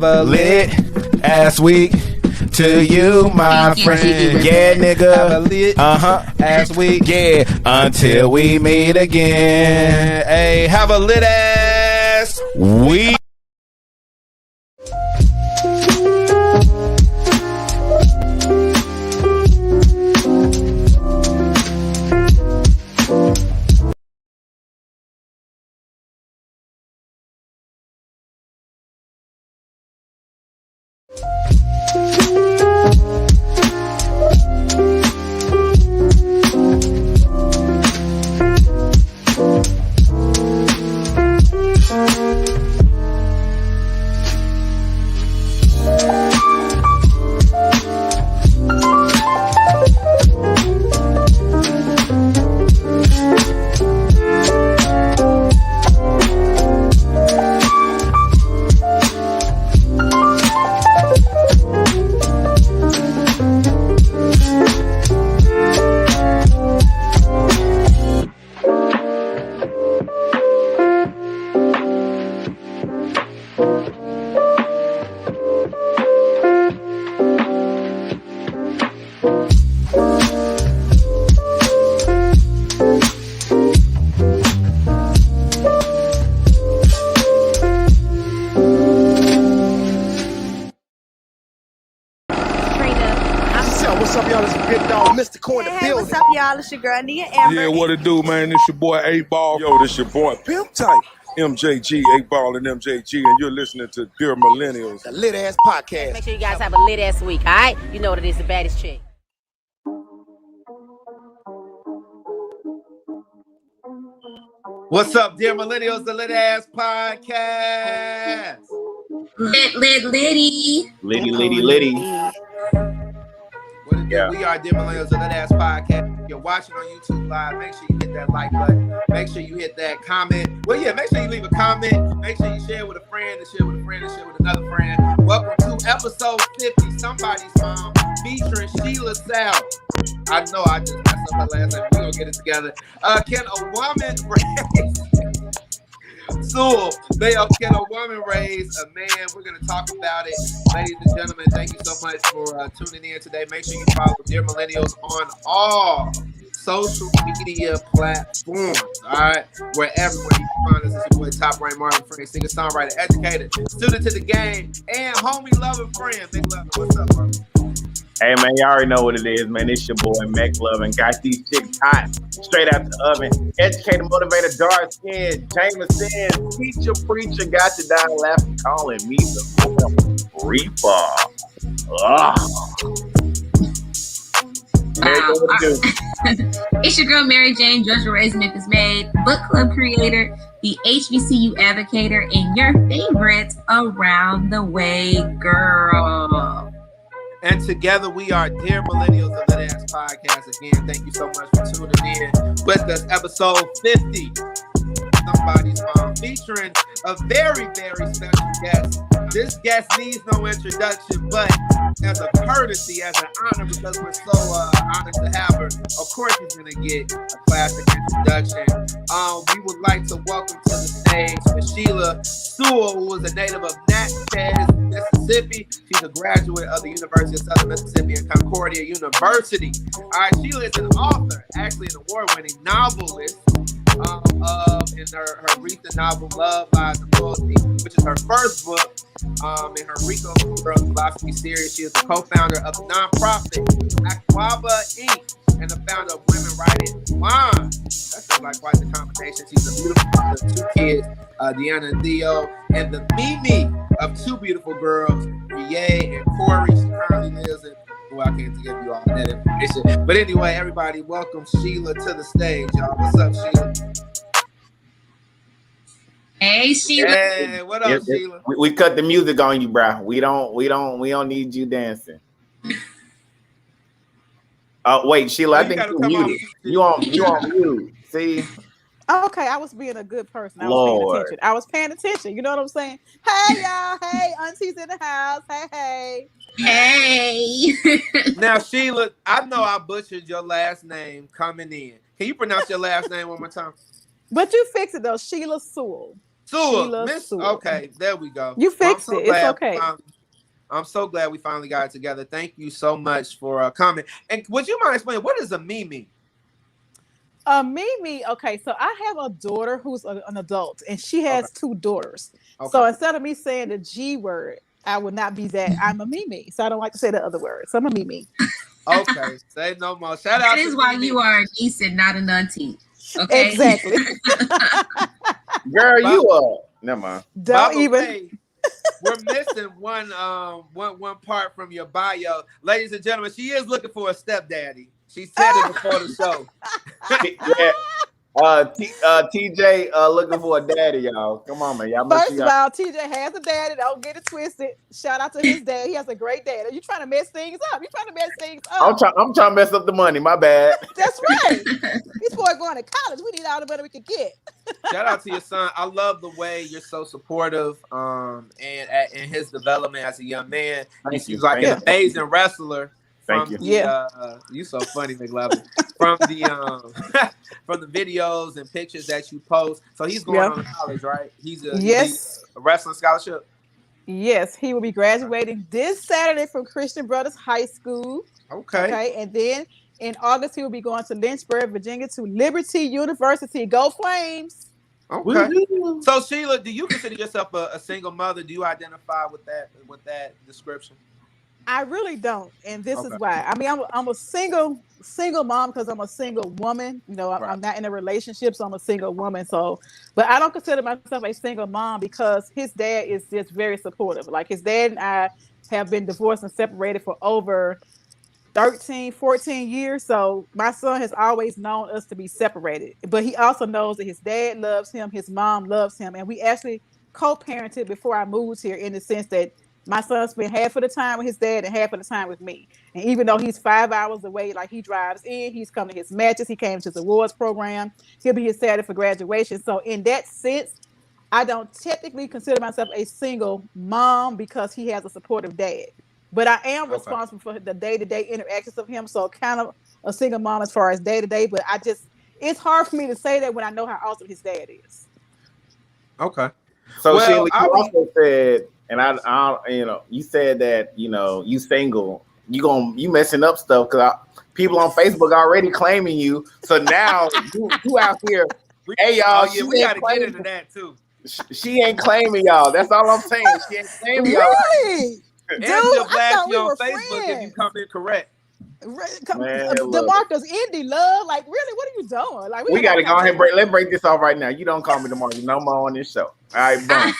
A lit ass week to you, my friend. Yeah, nigga. Have a lit ass week. Yeah, until we meet again. Hey, have a lit ass week. What's up, y'all? It's your girl, Nia Amber. Yeah, what it do, man? It's your boy, 8Ball. Yo, this your boy, Pimp Type. MJG, 8Ball and MJG, and you're listening to Dear Millennials, the lit ass podcast. Make sure you guys have a lit ass week, all right? You know what it is, the baddest chick. What's up, Dear Millennials, the lit ass podcast. Litty. Yeah. We are Dear Millennials, the lit ass podcast. If you're watching on YouTube Live, make sure you hit that like button. Make sure you hit that comment. Well, yeah, make sure you leave a comment. Make sure you share with a friend, and share with a friend, and share with another friend. Welcome to episode 50, Somebody's Mom, featuring Shelia Sewell. I know I just messed up her last name. We're going to get it together. Can a woman raise Sewell? Can a woman raise a man? We're going to talk about it. Ladies and gentlemen, thank you so much for tuning in today. Make sure you follow Dear Millennials on all social media platforms. All right, where everywhere you can find us. It's your boy, Top Rain Martin Frank, singer, songwriter, educator, student to the game, and homie, loving friend. Big love. What's up, bro? Hey, man, y'all already know what it is, man. It's your boy, Mac Love, and got these chicks hot, straight out the oven. Educator, motivator, dark skin, Jameson, teacher, preacher, got you down laughing, calling me the Reaper. It's your girl, Mary Jane, Georgia Raised, Memphis Made, book club creator, the HBCU advocator, and your favorite around the way girl. And together we are Dear Millennials, the Lit Ass Podcast. Again, thank you so much for tuning in with us. Episode 50, Somebody's Mom, featuring a very, very special guest. This guest needs no introduction, but as a courtesy, as an honor, because we're so honored to have her, of course he's going to get a classic introduction. We would like to welcome to the stage Shelia Sewell, who is a native of Natchez, Mississippi. She's a graduate of the University of Southern Mississippi and Concordia University. All right, Shelia is an author, actually an award-winning novelist, in her recent novel, Love, Lies, and Loyalty, which is her first book, in her Rico Philosophies series. She is the co-founder of the nonprofit Akwaaba Inc. and the founder of Women Writing Wine. That sounds like quite the combination. She's a beautiful mother of two kids, DeAna and Theo, and the Mimi of two beautiful girls, Reyah and Kori. She currently lives in, well, I can't give you all that information. But anyway, everybody, welcome Shelia to the stage, y'all. What's up, Shelia? Hey, Sheila. Hey, what up, Sheila? We cut the music on you, bro. We don't need you dancing. Oh, wait, Sheila, I think you're muted. You on mute. See? Okay, I was being a good person. I was paying attention. You know what I'm saying? Hey, y'all. Hey, auntie's in the house. Hey. Hey. Now, Sheila, I know I butchered your last name coming in. Can you pronounce your last name one more time? But you fix it, though. Shelia Sewell. Sewell, Sheila Miss. Sewell. Okay, there we go. You fixed it. It's okay. I'm so glad we finally got it together. Thank you so much for coming. And would you mind explaining what is a Mimi? Mimi. Okay, so I have a daughter who's an adult, and she has two daughters. Okay. So instead of me saying the G word, I would not be that. I'm a Mimi, so I don't like to say the other word. So I'm a Mimi. Okay, say no more. Shout out. That is why you are a niece and not an auntie. Okay, Exactly. Girl, you are. Never mind. Don't even. Way, we're missing one part from your bio, ladies and gentlemen. She is looking for a stepdaddy. She said it before the show. Yeah. TJ looking for a daddy, y'all. Come on, man. Y'all First of all, TJ has a daddy. Don't get it twisted. Shout out to his dad. He has a great dad. Are you trying to mess things up? I'm trying to mess up the money. My bad. That's right. These boys going to college. We need all the money we can get. Shout out to your son. I love the way you're so supportive and his development as a young man. He's like an amazing wrestler. Thank you. You so funny, McLovin. From the videos and pictures that you post. So he's going on to college, right? He's a wrestling scholarship. Yes, he will be graduating this Saturday from Christian Brothers High School. Okay, and then in August he will be going to Lynchburg, Virginia, to Liberty University. Go Flames! Okay. So Sheila, do you consider yourself a single mother? Do you identify with that description? I really don't, and this is why. I mean, I'm a single mom because I'm a single woman. You know, I'm not in a relationship, so I'm a single woman. So, but I don't consider myself a single mom because his dad is just very supportive. Like his dad and I have been divorced and separated for over 13, 14 years. So my son has always known us to be separated, but he also knows that his dad loves him, his mom loves him, and we actually co-parented before I moved here in the sense that my son spent half of the time with his dad and half of the time with me. And even though he's 5 hours away, like he drives in, he's come to his matches, he came to his awards program, he'll be here Saturday for graduation. So in that sense, I don't technically consider myself a single mom because he has a supportive dad. But I am responsible for the day-to-day interactions of him. So kind of a single mom as far as day-to-day, but it's hard for me to say that when I know how awesome his dad is. Okay. So Sheila, you also said, and I you said that, you single, you messing up stuff because people on Facebook already claiming you. So now you out here. Hey y'all, we gotta get into that too. She ain't claiming y'all. That's all I'm saying. She ain't claiming y'all. Really? And she'll blast you on Facebook if you come in correct. DeMarcus, Indy, love, like really, what are you doing? Like we gotta go ahead and let's break this off right now. You don't call me DeMarcus no more on this show. All right, boom.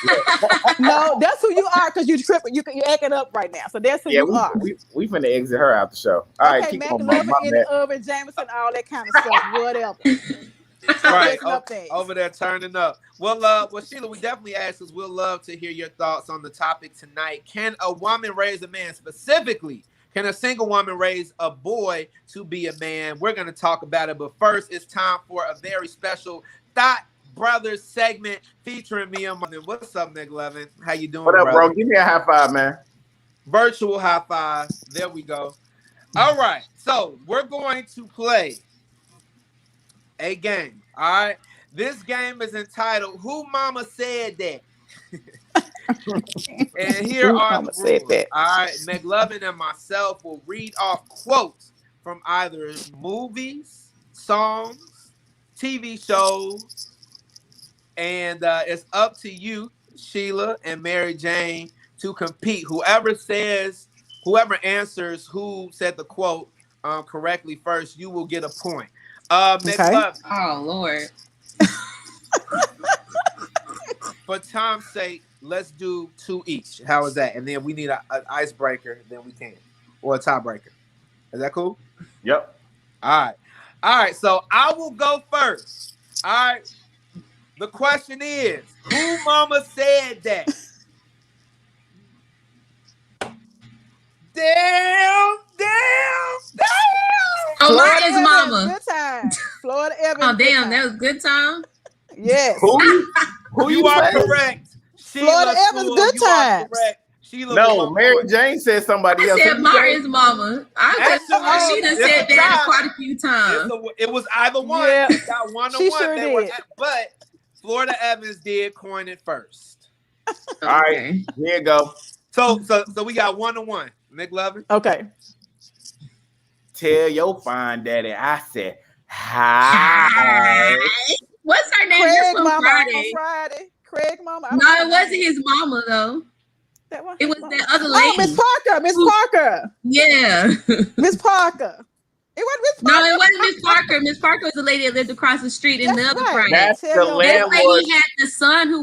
No, that's who you are because you tripping. You're acting up right now. So that's who you are. We finna exit her out the show. All right, keep on. In the oven, Jameson, all that kind of stuff, whatever. Right, over there turning up. Well, Sheila, we definitely asked us. We'll love to hear your thoughts on the topic tonight. Can a woman raise a man? Specifically, can a single woman raise a boy to be a man? We're going to talk about it, but first, it's time for a very special Thought Brothers segment featuring me and Martin. What's up, McLovin? How you doing, What up, brother? bro? Give me a high five, man. Virtual high five. There we go. All right, so we're going to play a game. All right, this game is entitled "Who Mama Said That." And here are the rules. All right, McLovin and myself will read off quotes from either movies, songs, TV shows, and it's up to you, Sheila and Mary Jane, to compete. Whoever answers who said the quote correctly first, you will get a point. McLovin. Oh Lord. For time's sake, let's do 2 each. How is that? And then we need an icebreaker, then we can. Or a tiebreaker. Is that cool? Yep. All right. So I will go first. All right. The question is, who mama said that? Damn. Oh, Mariah's mama. Good time. Florida Evans. Oh, damn. That was good time. Yes. Who you are correct. Florida Evans, good times. Sheila, no, Mary Jane said somebody else. I said Mariah's mama. She done said that quite a few times. It was either one. Yeah. Got 1 on she 1. Sure did. But Florida Evans did coin it first. All right, here you go. So we got 1-1. McLovin. Okay. Tell your fine daddy I said hi. What's her name? Craig That's from Mama Friday. Friday. Craig Mama. No, it wasn't his mama though. That one. It was that other lady. Oh, Miss Parker. Miss Parker. Yeah. Miss Parker. It wasn't Miss No, Parker. it wasn't Miss Parker. Miss Parker was the lady that lived across the street in the That's other right. Friday. That's Tell the your That landlord. lady had the son who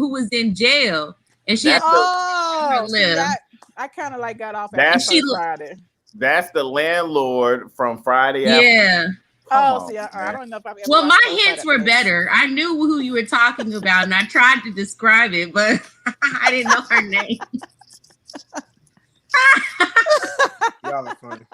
was in jail, and she. That's Oh, see, live. I kind of like got off That's- after Friday. That's the landlord from Friday. Yeah. Come Oh, on, see, I man. don't know if I've ever Well, watched my those hints Friday were episodes. better. I knew who you were talking about, and I tried to describe it, but I didn't know her name. Y'all are funny.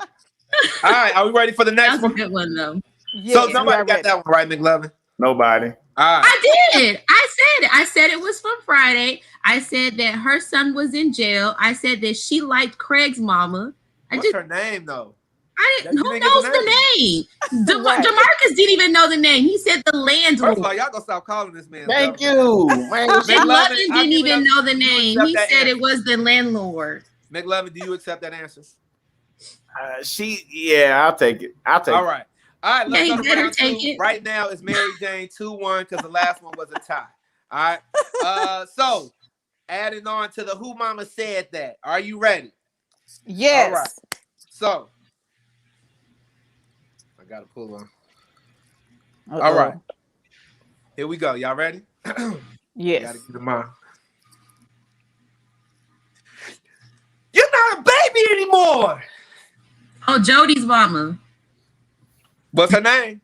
All right, are we ready for the That next was a one? good one, though. Yes, So we somebody are got ready. that one right, McLovin. Nobody. All right. I did. I said it. I said it was from Friday. I said that her son was in jail. I said that she liked Craig's mama. What's her name though? I didn't. You Who didn't get knows the the name? Right. Demarcus didn't even know the name. He said the First landlord. of all, y'all gonna stop calling this man. Thank government. you, man. McLovin, McLovin I'll didn't give it even up know to the you. name. Accept He that said answer. it was the landlord. McLovin, do you accept that answer? I'll take it. I'll take All it. right. All right, let's Yeah, go he to better round take two. it. Right now it's Mary Jane 2-1 because the last one was a tie. All right. So adding on to the Who Mama Said That. Are you ready? Yes. All right. So I gotta pull on. All right. Here we go. Y'all ready? Yes. Gotta get them on. You're not a baby anymore. Oh, Jody's mama. What's her name?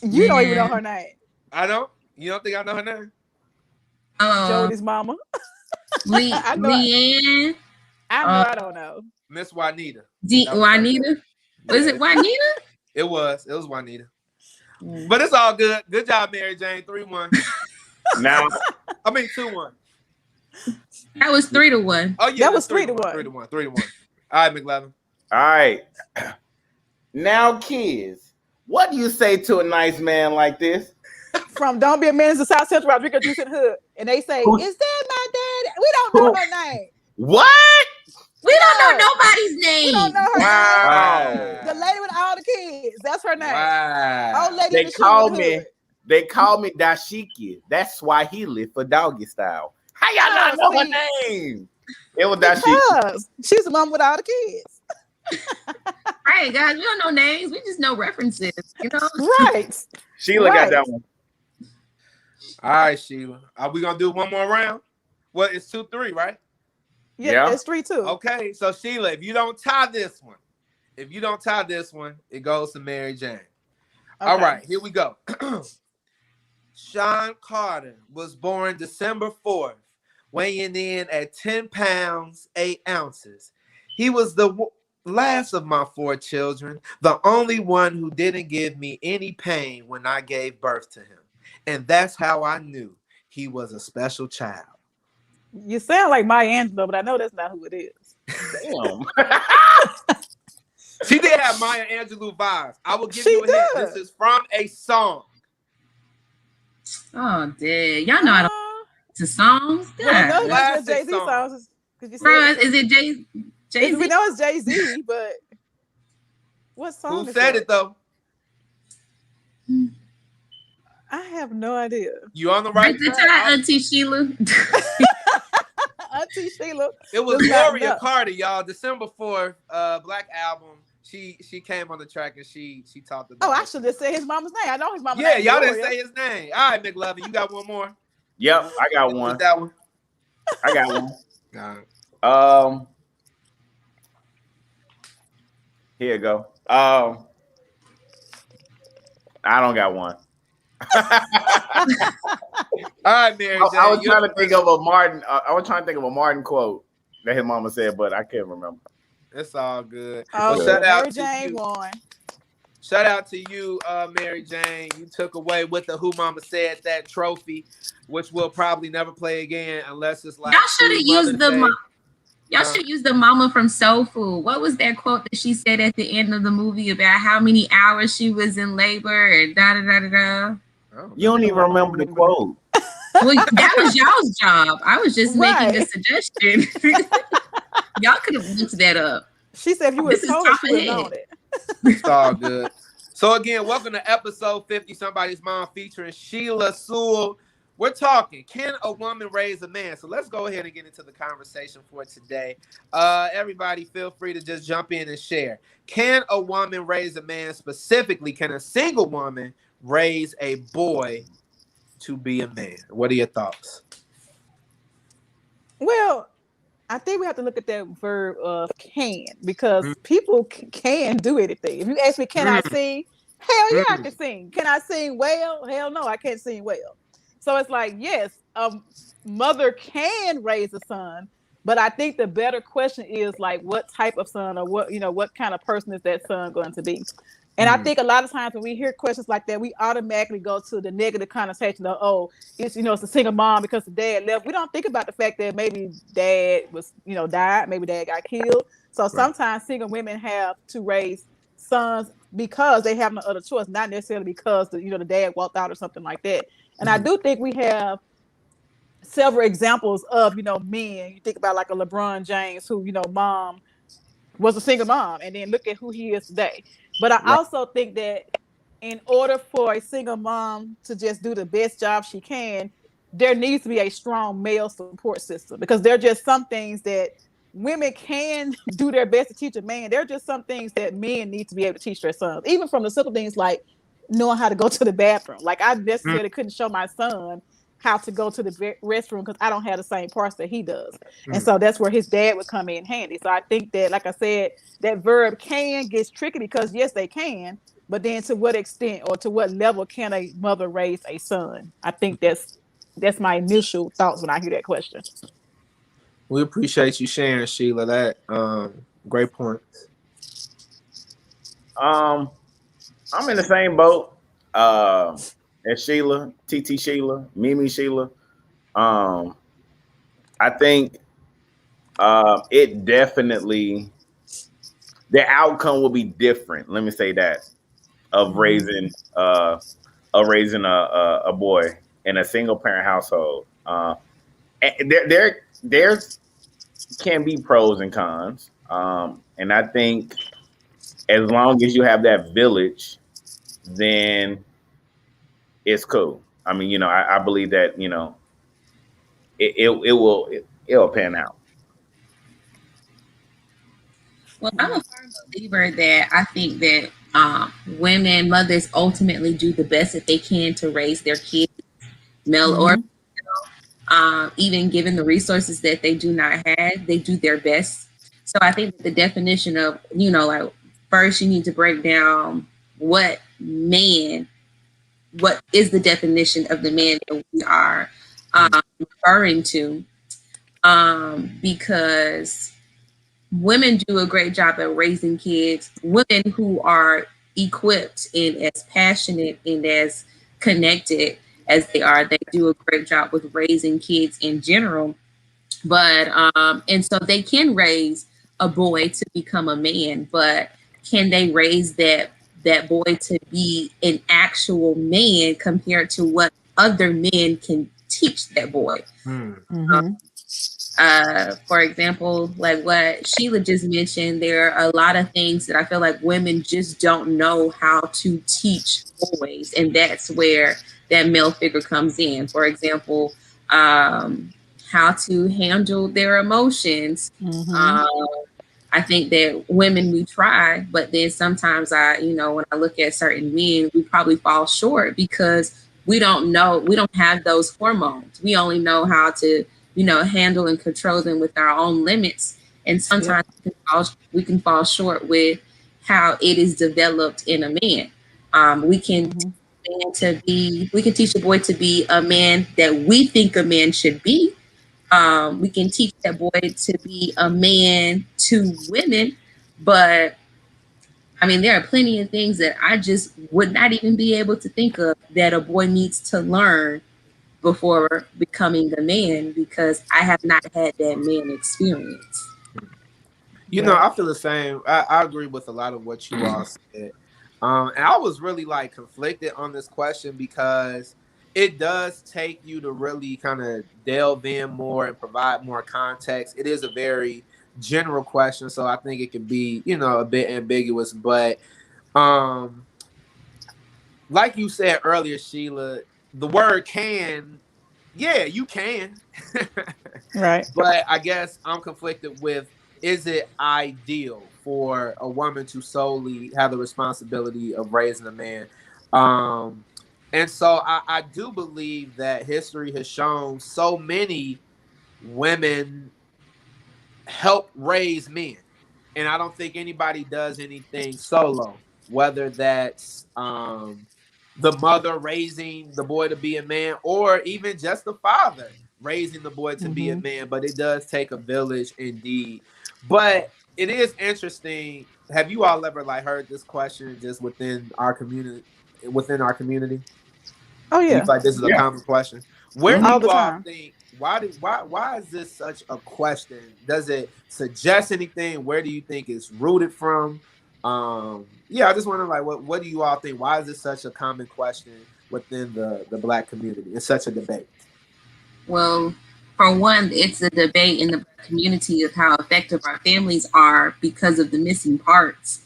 You don't even Yeah. know her name. I don't. You don't think I know her name? Jody's mama. I know- Leanne. I don't know. Miss Juanita. Juanita. Was it Juanita? It was Juanita. But it's all good. Good job, Mary Jane. 3-1. Now, I mean 2-1. That was 3-1. Oh yeah, That was that's 3-1. 3-1. 3-1. All right, McLovin. all right. Now, kids, what do you say to a nice man like this? From Don't Be a Menace to South Central Rodrigo Juice and Hood. And they say, Who- is that my daddy? We don't know her name. What? We don't No. know nobody's We name. don't know her Wow. name. The lady with all the kids. That's her name. Wow. Old lady They in the call shoe with the me. hood. They call me Dashiki. That's Swahili for doggy style. How y'all not know her name? It was Dashiki. Because she's the mom with all the kids. Right, guys. We don't know names. We just know references. You know. Right. Sheila got that one. All right, Sheila. Are we gonna do one more round? Well, it's 2-3, right? Yeah. It's 3-2. Okay, so Sheila, if you don't tie this one, it goes to Mary Jane. All Okay. right, here we go. Sean Carter was born December 4th, weighing in at 10 pounds, 8 ounces. He was the last of my 4 children, the only one who didn't give me any pain when I gave birth to him. And that's how I knew he was a special child. You sound like Maya Angelou, but I know that's not who it is. Damn. She did have Maya Angelou vibes. I will give She you a hint. does. This is from a song. Oh, dang. Y'all know how to to songs. Well, I know God. it's Jay-Z Classic song. songs. 'Cause you Bro, said- is it Jay-Z? we know it's Jay-Z, but what song Who is said that? it though? I have no idea. You on the right Break the track. tie, Auntie Sheila. Auntie Sheila. It was Does not Gloria know. Carter, y'all. December 4th, Black Album. She came on the track and she taught the. Oh, I should have said his mama's name. I know his mama's Yeah, name. y'all didn't Gloria. say his name. All right, McLovin, you got one more. Yep, I got Who's one. that one? I got one. All right. Here you go. I don't got one. All right, Mary Jane. I was you're trying to the think first. of a Martin. I was trying to think of a Martin quote that his mama said, but I can't remember. It's all good. Oh, Well, shout out Mary to Jane you. won. Shout out to you, Mary Jane. You took away with the Who Mama Said That trophy, which we'll probably never play again unless it's like. Y'all should have used the Mother's Day. y'all should use the mama from Soul Food. What was that quote that she said at the end of the movie about how many hours she was in labor and da da da da da? You don't even remember the quote. Well, that was y'all's job. I was just making a suggestion. Y'all could have looked that up. She said if you would have told her, she would have known it. It's all good. So again, welcome to episode 50, Somebody's Mom, featuring Shelia Sewell. We're talking, can a woman raise a man? So let's go ahead and get into the conversation for today. Everybody feel free to just jump in and share. Can a woman raise a man? Specifically, can a single woman raise a boy to be a man? What are your thoughts? Well, I think we have to look at that verb of can, because people can do anything. If you ask me, can I sing? Hell yeah, I can sing. Can I sing well? Hell no, I can't sing well. So it's like, yes, a mother can raise a son, but I think the better question is like, what type of son, or what kind of person is that son going to be? And I think a lot of times when we hear questions like that, we automatically go to the negative connotation of, oh, it's a single mom because the dad left. We don't think about the fact that maybe dad was, died, maybe dad got killed. So sometimes single women have to raise sons because they have no other choice, not necessarily because the dad walked out or something like that. And I do think we have several examples of, men. You think about like a LeBron James who, mom was a single mom, and then look at who he is today. But I also think that in order for a single mom to just do the best job she can, there needs to be a strong male support system, because there are just some things that women can do their best to teach a man. There are just some things that men need to be able to teach their sons, even from the simple things like knowing how to go to the bathroom. Like I necessarily couldn't show my son how to go to the restroom because I don't have the same parts that he does. And so that's where his dad would come in handy. So I think that, like I said, that verb can gets tricky, because yes, they can, but then to what extent or to what level can a mother raise a son? I think that's my initial thoughts when I hear that question. We appreciate you sharing, Sheila. That great point. I'm in the same boat as Sheila, TT Sheila, Mimi Sheila. I think it definitely, the outcome will be different. Let me say that, of raising a boy in a single parent household. There can be pros and cons, and I think as long as you have that village, then it's cool. I mean, I believe that it'll pan out. Well, I'm a firm believer that I think that mothers ultimately do the best that they can to raise their kids, male or female. Even given the resources that they do not have, they do their best. So I think the definition of, like, first you need to break down what is the definition of the man that we are referring to, because women do a great job at raising kids. Women who are equipped and as passionate and as connected as they are, they do a great job with raising kids in general. But and so they can raise a boy to become a man, but can they raise that boy to be an actual man compared to what other men can teach that boy? For example, like what Sheila just mentioned, there are a lot of things that I feel like women just don't know how to teach boys, and that's where that male figure comes in. For example, how to handle their emotions. I think that women, we try, but then sometimes when I look at certain men, we probably fall short because we don't have those hormones. We only know how to, handle and control them with our own limits. And sometimes we can fall short with how it is developed in a man. We can teach a boy to be a man that we think a man should be. We can teach that boy to be a man to women, but I mean, there are plenty of things that I just would not even be able to think of that a boy needs to learn before becoming a man, because I have not had that man experience. I feel the same. I agree with a lot of what you all said. And I was really like conflicted on this question because it does take you to really kind of delve in more and provide more context. It is a very general question, so I think it can be, a bit ambiguous. But like you said earlier, Sheila, the word can, yeah, you can. Right. But I guess I'm conflicted with, is it ideal for a woman to solely have the responsibility of raising a man? And so I do believe that history has shown so many women help raise men. And I don't think anybody does anything solo, whether that's the mother raising the boy to be a man, or even just the father raising the boy to be a man. But it does take a village indeed. But it is interesting. Have you all ever like heard this question just within our community? Oh Do you yeah. feel like this is a common question? Where do All the you all time. think? Why is this such a question? Does it suggest anything? Where do you think it's rooted from? Yeah, I just wonder, like, what do you all think? Why is this such a common question within the Black community? It's such a debate. Well, for one, it's a debate in the Black community of how effective our families are because of the missing parts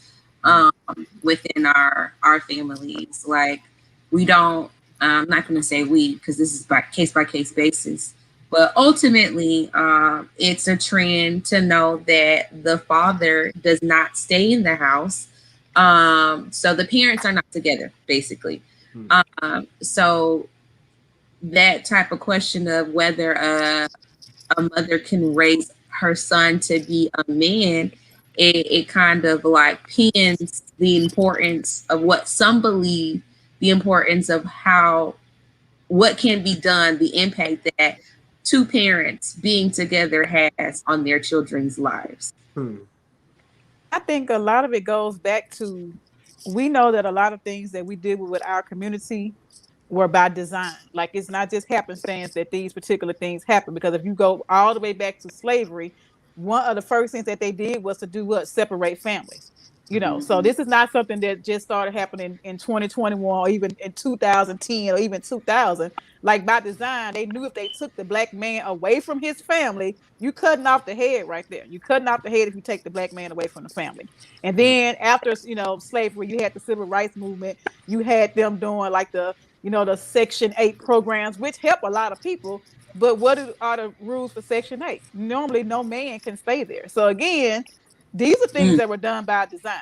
within our families. Like, we don't, I'm not going to say we, because this is by case basis, but ultimately it's a trend to know that the father does not stay in the house. So the parents are not together, basically. So that type of question of whether a mother can raise her son to be a man, it kind of like pins the importance of what some believe, the importance of what can be done, the impact that two parents being together has on their children's lives. I think a lot of it goes back to, we know that a lot of things that we did with our community were by design. Like, it's not just happenstance that these particular things happen, because if you go all the way back to slavery, one of the first things that they did was to do what? Separate families. So this is not something that just started happening in 2021 or even in 2010 or even 2000. Like, by design, they knew if they took the Black man away from his family, you cutting off the head right there. You cutting off the head if you take the Black man away from the family. And then after slavery, you had the civil rights movement. You had them doing like the Section 8 programs, which help a lot of people. But what are the rules for Section 8? Normally, no man can stay there. So again, these are things that were done by design.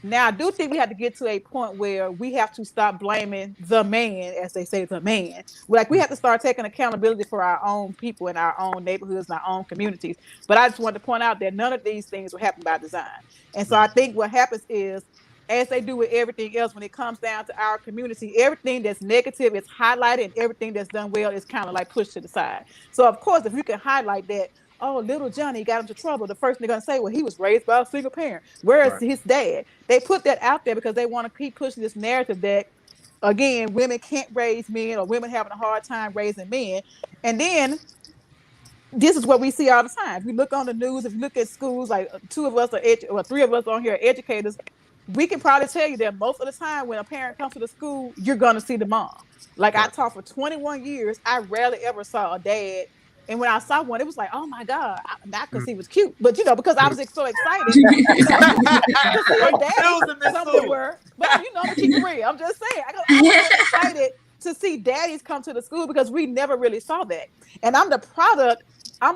Now, I do think we have to get to a point where we have to stop blaming the man, as they say, the man. Like, we have to start taking accountability for our own people in our own neighborhoods and our own communities. But I just wanted to point out that none of these things will happen by design. And so I think what happens is, as they do with everything else, when it comes down to our community, everything that's negative is highlighted and everything that's done well is kind of like pushed to the side. So, of course, if you can highlight that, oh, little Johnny got into trouble, the first thing they're going to say, well, he was raised by a single parent. Where is his dad? They put that out there because they want to keep pushing this narrative that, again, women can't raise men, or women having a hard time raising men. And then this is what we see all the time. If you look on the news, if you look at schools, like two of us or three of us on here are educators, we can probably tell you that most of the time when a parent comes to the school, you're going to see the mom. Like, I taught for 21 years. I rarely ever saw a dad. And when I saw one, it was like, oh my God, not because he was cute, but because I was so excited, to see a daddy somewhere. But I'm gonna keep it real. I'm just saying, I was excited to see daddies come to the school because we never really saw that. And I'm a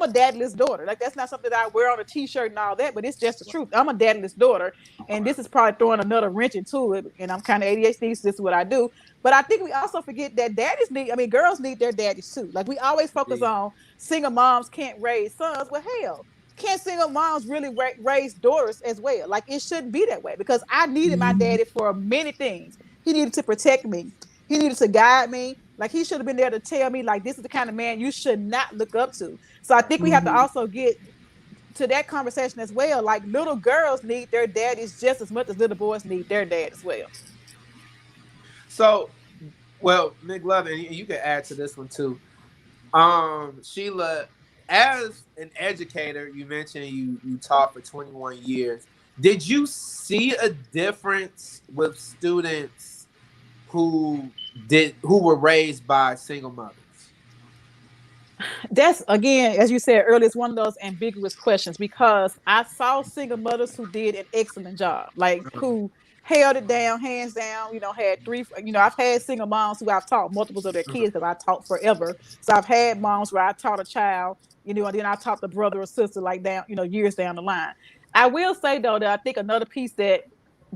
daddyless daughter. Like, that's not something that I wear on a t-shirt and all that, but it's just the truth. I'm a daddyless daughter, and this is probably throwing another wrench into it. And I'm kind of ADHD, so this is what I do. But I think we also forget that girls need their daddies too. Like, we always focus on single moms can't raise sons. Well, hell, can't single moms really raise daughters as well? Like, it shouldn't be that way, because I needed my daddy for many things. He needed to protect me. He needed to guide me. Like, he should have been there to tell me, like, this is the kind of man you should not look up to. So I think we have to also get to that conversation as well. Like, little girls need their daddies just as much as little boys need their dad as well. So, well, McLovin, and you can add to this one too. Sheila, as an educator, you mentioned you taught for 21 years. Did you see a difference with students who were raised by single mothers? That's, again, as you said earlier, it's one of those ambiguous questions, because I saw single mothers who did an excellent job, like who held it down, hands down, had three, I've had single moms who I've taught multiples of their kids, because I taught forever. So I've had moms where I taught a child, and then I taught the brother or sister like down, years down the line. I will say though that I think another piece that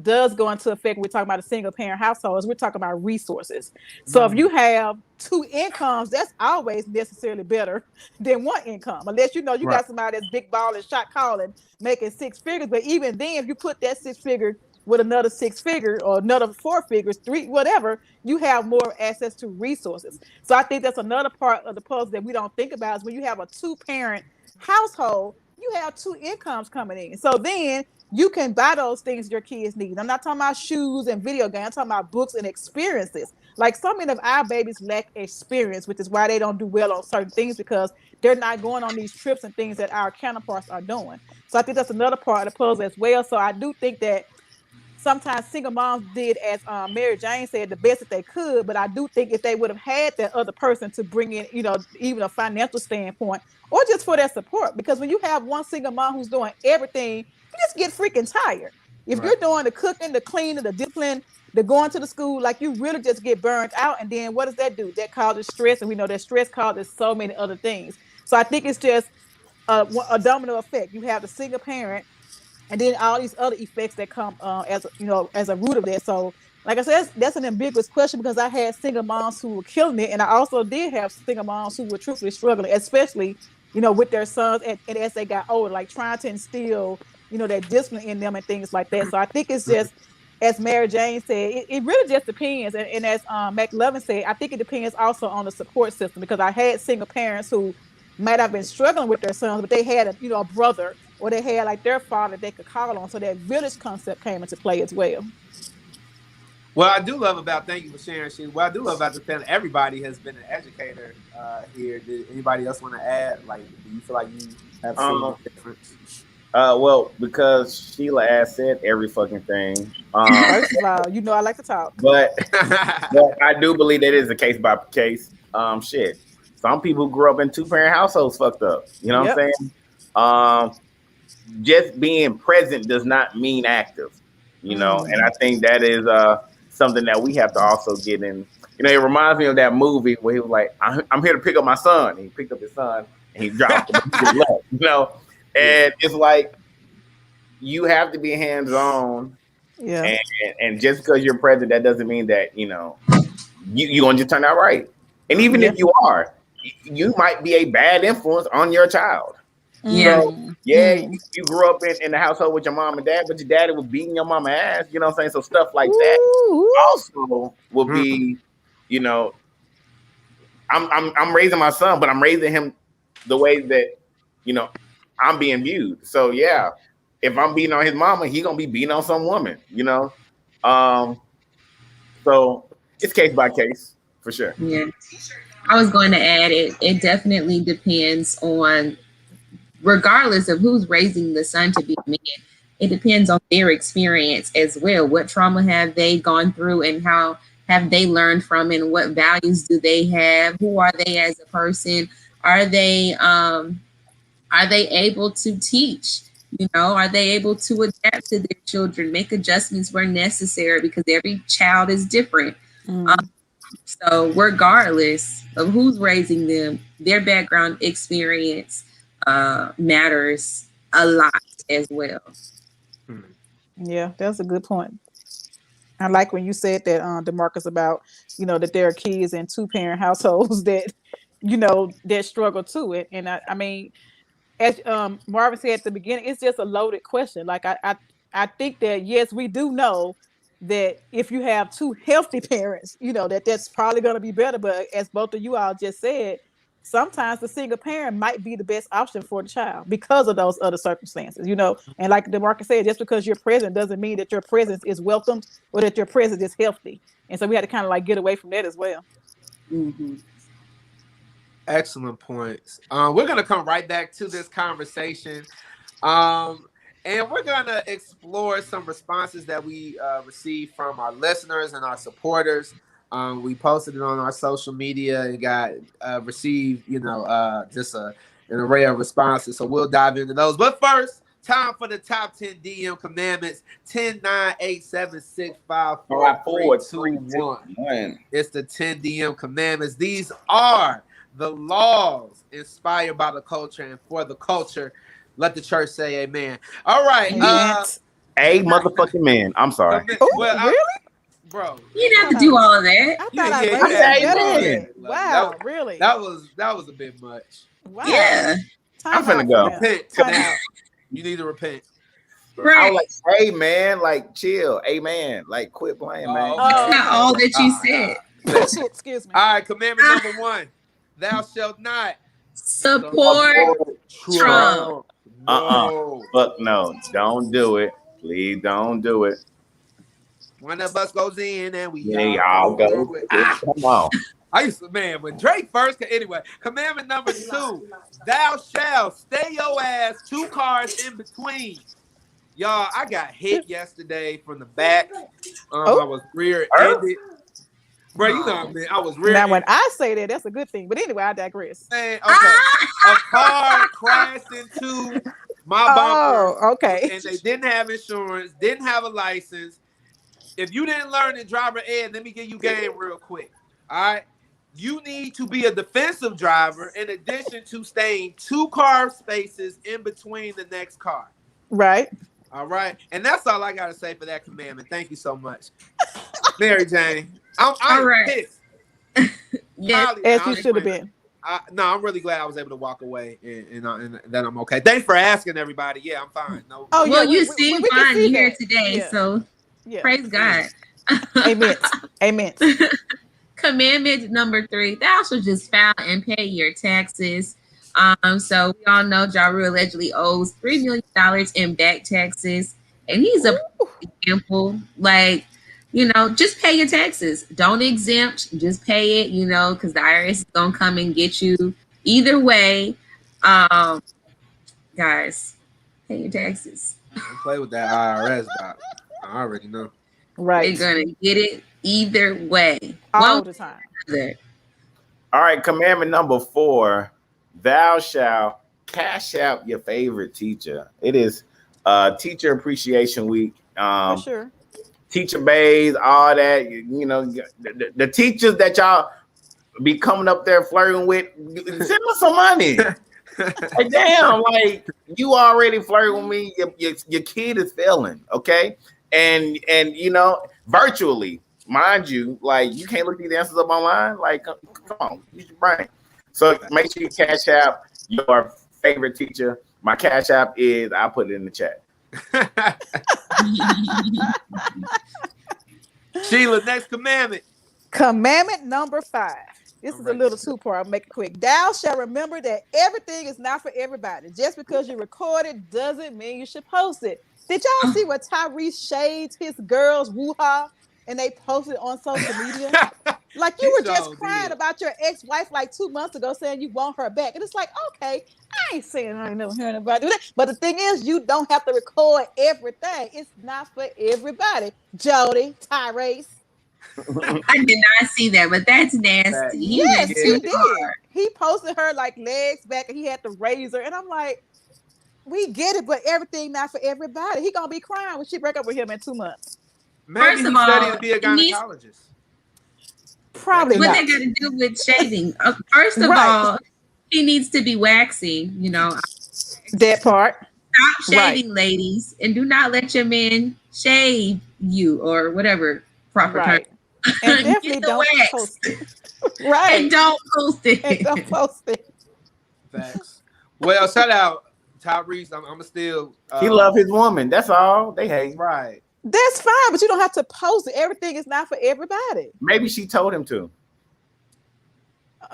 does go into effect when we're talking about a single parent household is we're talking about resources. So if you have two incomes, that's always necessarily better than one income, unless you got somebody that's big ball and shot calling making six figures. But even then, if you put that six figure with another six figure or another four figures, three, whatever, you have more access to resources. So I think that's another part of the puzzle that we don't think about, is when you have a two parent household, you have two incomes coming in. So then you can buy those things your kids need. I'm not talking about shoes and video games. I'm talking about books and experiences. Like, so many of our babies lack experience, which is why they don't do well on certain things, because they're not going on these trips and things that our counterparts are doing. So I think that's another part of the puzzle as well. So I do think that sometimes single moms did, as Mary Jane said, the best that they could. But I do think if they would have had that other person to bring in, even a financial standpoint, or just for their support, because when you have one single mom who's doing everything, you just get freaking tired. If you're doing the cooking, the cleaning, the discipline, the going to the school, like, you really just get burned out. And then what does that do? That causes stress, and we know that stress causes so many other things. So I think it's just a domino effect. You have the single parent, and then all these other effects that come as a root of that. So, like I said, that's an ambiguous question, because I had single moms who were killing it, and I also did have single moms who were truthfully struggling, especially with their sons and as they got older, like trying to instill that discipline in them and things like that. So I think it's just, as Mary Jane said, it really just depends. And as McLovin said, I think it depends also on the support system, because I had single parents who might have been struggling with their sons, but they had a brother, or they had like their father they could call on. So that village concept came into play as well. Well, I do love about, thank you for sharing, Sheila. What I do love about the family, everybody has been an educator here. Did anybody else want to add? Like, do you feel like you have seen a difference? Well, because Sheila has said every fucking thing. First of all, I like to talk. But I do believe that is a case by case. Shit. Some people who grew up in two-parent households fucked up. You know what I'm saying? Just being present does not mean active. And I think that is something that we have to also get in. It reminds me of that movie where he was like, I'm here to pick up my son. And he picked up his son and he dropped him. And it's like, you have to be hands-on. Yeah. And just because you're present, that doesn't mean that, you're going to just turn out right. And even if you are, you might be a bad influence on your child. Yeah. So, you grew up in the household with your mom and dad, but your daddy was beating your mama ass. You know what I'm saying? So stuff like that also will be, I'm raising my son, but I'm raising him the way that, I'm being viewed. So yeah, if I'm beating on his mama, he gonna be beating on some woman, So it's case by case for sure. Yeah. I was going to add it definitely depends on, regardless of who's raising the son to be a man, it depends on their experience as well. What trauma have they gone through, and how have they learned from, and what values do they have? Who are they as a person? Are they able to teach? Are they able to adapt to their children, make adjustments where necessary, because every child is different. So regardless of who's raising them, their background experience matters a lot as well. Yeah, that's a good point. I like when you said that, DeMarcus, about, that there are kids in two-parent households that, that struggle to it. And I mean, as Marvin said at the beginning, it's just a loaded question. Like, I think that, yes, we do know that if you have two healthy parents, that's probably going to be better. But as both of you all just said, sometimes the single parent might be the best option for the child because of those other circumstances, And like DeMarcus said, just because you're present doesn't mean that your presence is welcomed or that your presence is healthy. And so we had to kind of like get away from that as well. Mm-hmm. Excellent points. We're going to come right back to this conversation. And we're going to explore some responses that we received from our listeners and our supporters. We posted it on our social media and got received, just an array of responses. So we'll dive into those. But first, time for the top 10 DM commandments. 10, 9, 8, 7, 6, 5, 4, 3, 2, 1. It's the 10 DM commandments. These are the laws inspired by the culture and for the culture. Let the church say amen. All right. A motherfucking man. I'm sorry. Well, really? Bro. You didn't have to do all of that. I thought I raised it. Wow, really? That was a bit much. Wow. Yeah. I'm finna go. Repent. You need to repent. Right. I was like, hey man, like chill. Amen. Like quit playing, man. That's not all that you said. Excuse me. All right, commandment number 1. Thou shalt not support Trump. Fuck no. Don't do it. Please don't do it. One of us goes in and we all go. Come on. I used to, when Drake first, anyway, commandment number 2, thou shalt stay your ass 2 cars in between. Y'all, I got hit yesterday from the back. I was rear-ended. Bro, you know what I mean? I was rear-ended. Now, when I say that, that's a good thing. But anyway, I digress. Man, okay. A car crashed into my bumper. Oh, okay. And they didn't have insurance, didn't have a license. If you didn't learn in driver ed, let me give you game real quick. All right. You need to be a defensive driver in addition to staying 2 car spaces in between the next car. Right. All right. And that's all I got to say for that commandment. Thank you so much. Mary Jane. I'm pissed. Yeah, as you should have been. I'm really glad I was able to walk away and that I'm okay. Thanks for asking, everybody. Yeah, I'm fine. No. Oh, well, you seem fine here today, so praise God. Amen. Amen. Commandment number 3: thou shalt just file and pay your taxes. So we all know Ja Rule allegedly owes $3 million in back taxes, and he's a example. Like, just pay your taxes. Don't exempt. Just pay it. Because the IRS is gonna come and get you. Either way, guys, pay your taxes. Don't play with that IRS, Doc. I already know. Right. They're gonna get it either way. All the time. All right, commandment number 4: thou shalt cash out your favorite teacher. It is Teacher Appreciation Week. For sure. Teacher bays, all that. The teachers that y'all be coming up there flirting with, send us some money. Like, damn, like you already flirting with me. Your kid is failing, okay? And virtually, mind you, like you can't look these answers up online. Like, come on, use your brain. So make sure you cash out your favorite teacher. My cash app is, I'll put it in the chat. Sheila, next commandment. Commandment number 5. This is a little 2-part. I'll make it quick. Thou shalt remember that everything is not for everybody. Just because you record it doesn't mean you should post it. Did y'all see what Tyrese shades his girls woo-ha and they posted on social media? Like, you were just crying about your ex-wife like 2 months ago saying you want her back. And it's like, okay, I ain't saying I ain't never hearing about that. But the thing is, you don't have to record everything. It's not for everybody. Jody, Tyrese. I did not see that, but that's nasty. Yes, he did. He posted her like legs back and he had the razor. And I'm like, we get it, but everything not for everybody. He gonna be crying when she break up with him in 2 months. Maybe First of all, studying to be a gynecologist. Probably what not. they got to do with shaving? First of all, he needs to be waxing. That part. Stop shaving, ladies, and do not let your men shave you or whatever proper term. And definitely don't post it. Right. And don't post it. And don't post it. Facts. Well, shout out Tyrese. I'm still. He love his woman. That's all. They hate. Right. That's fine, but you don't have to post it. Everything is not for everybody. Maybe she told him to.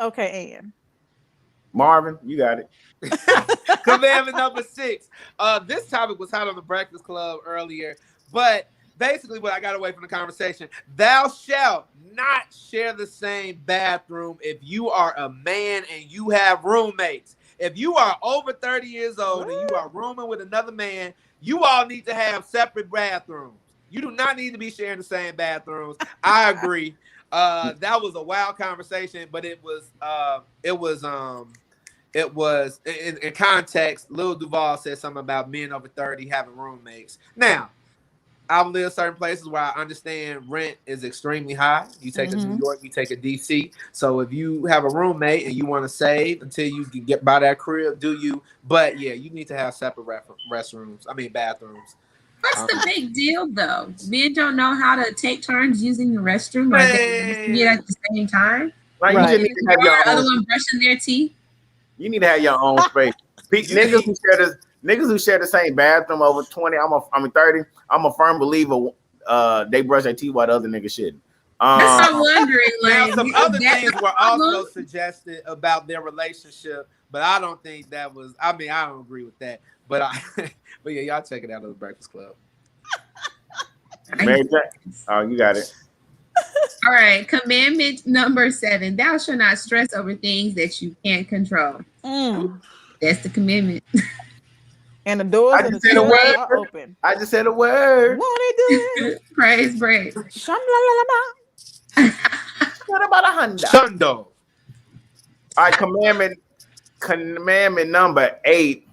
Okay, Ann. Marvin, you got it. Commandment number 6. This topic was hot on the Breakfast Club earlier, but basically what I got away from the conversation, thou shalt not share the same bathroom if you are a man and you have roommates. If you are over 30 years old and you are rooming with another man, you all need to have separate bathrooms. You do not need to be sharing the same bathrooms. I agree. That was a wild conversation, but it was in context. Lil Duval said something about men over 30 having roommates. Now, I've lived certain places where I understand rent is extremely high. You take a New York, you take a DC. So if you have a roommate and you want to save until you can get by that crib, do you? But yeah, you need to have separate bathrooms. What's the big deal though? Men don't know how to take turns using the restroom, or they get at the same time. Like you just need to have your other one brushing their teeth. You need to have your own space. Niggas who share the same bathroom over 20, 30. I'm a firm believer they brush their teeth while the other niggas shouldn't. That's what I'm wondering. Now, some other things were also suggested about their relationship, but I don't think that was. I don't agree with that. But but yeah, y'all check it out at the Breakfast Club. Mary Jane. Oh, you got it. All right. Commandment number 7: Thou shalt not stress over things that you can't control. That's the commandment. And the doors and the doors are open. I just said a word. What they do? Praise break. What about a Honda? Shundo. All right, commandment number 8.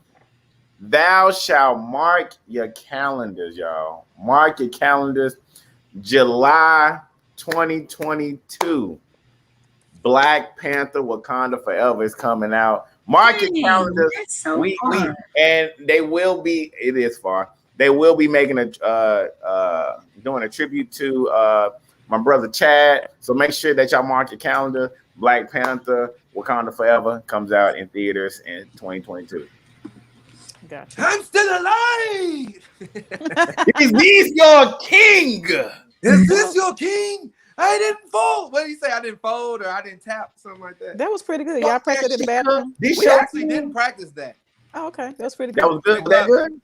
Thou shalt mark your calendars, y'all. Mark your calendars. July 2022. Black Panther Wakanda Forever is coming out. Mark your calendars. So and they will be. It is far. They will be making doing a tribute to my brother Chad. So make sure that y'all mark your calendar. Black Panther Wakanda Forever comes out in theaters in 2022. Gotcha. I'm still alive. Is this your king? Is this your king? I didn't fold. What did he say? I didn't fold or I didn't tap, something like that. That was pretty good. Y'all practiced in the bathroom? We actually didn't practice that. Oh, okay. That was pretty good. That was good. That good?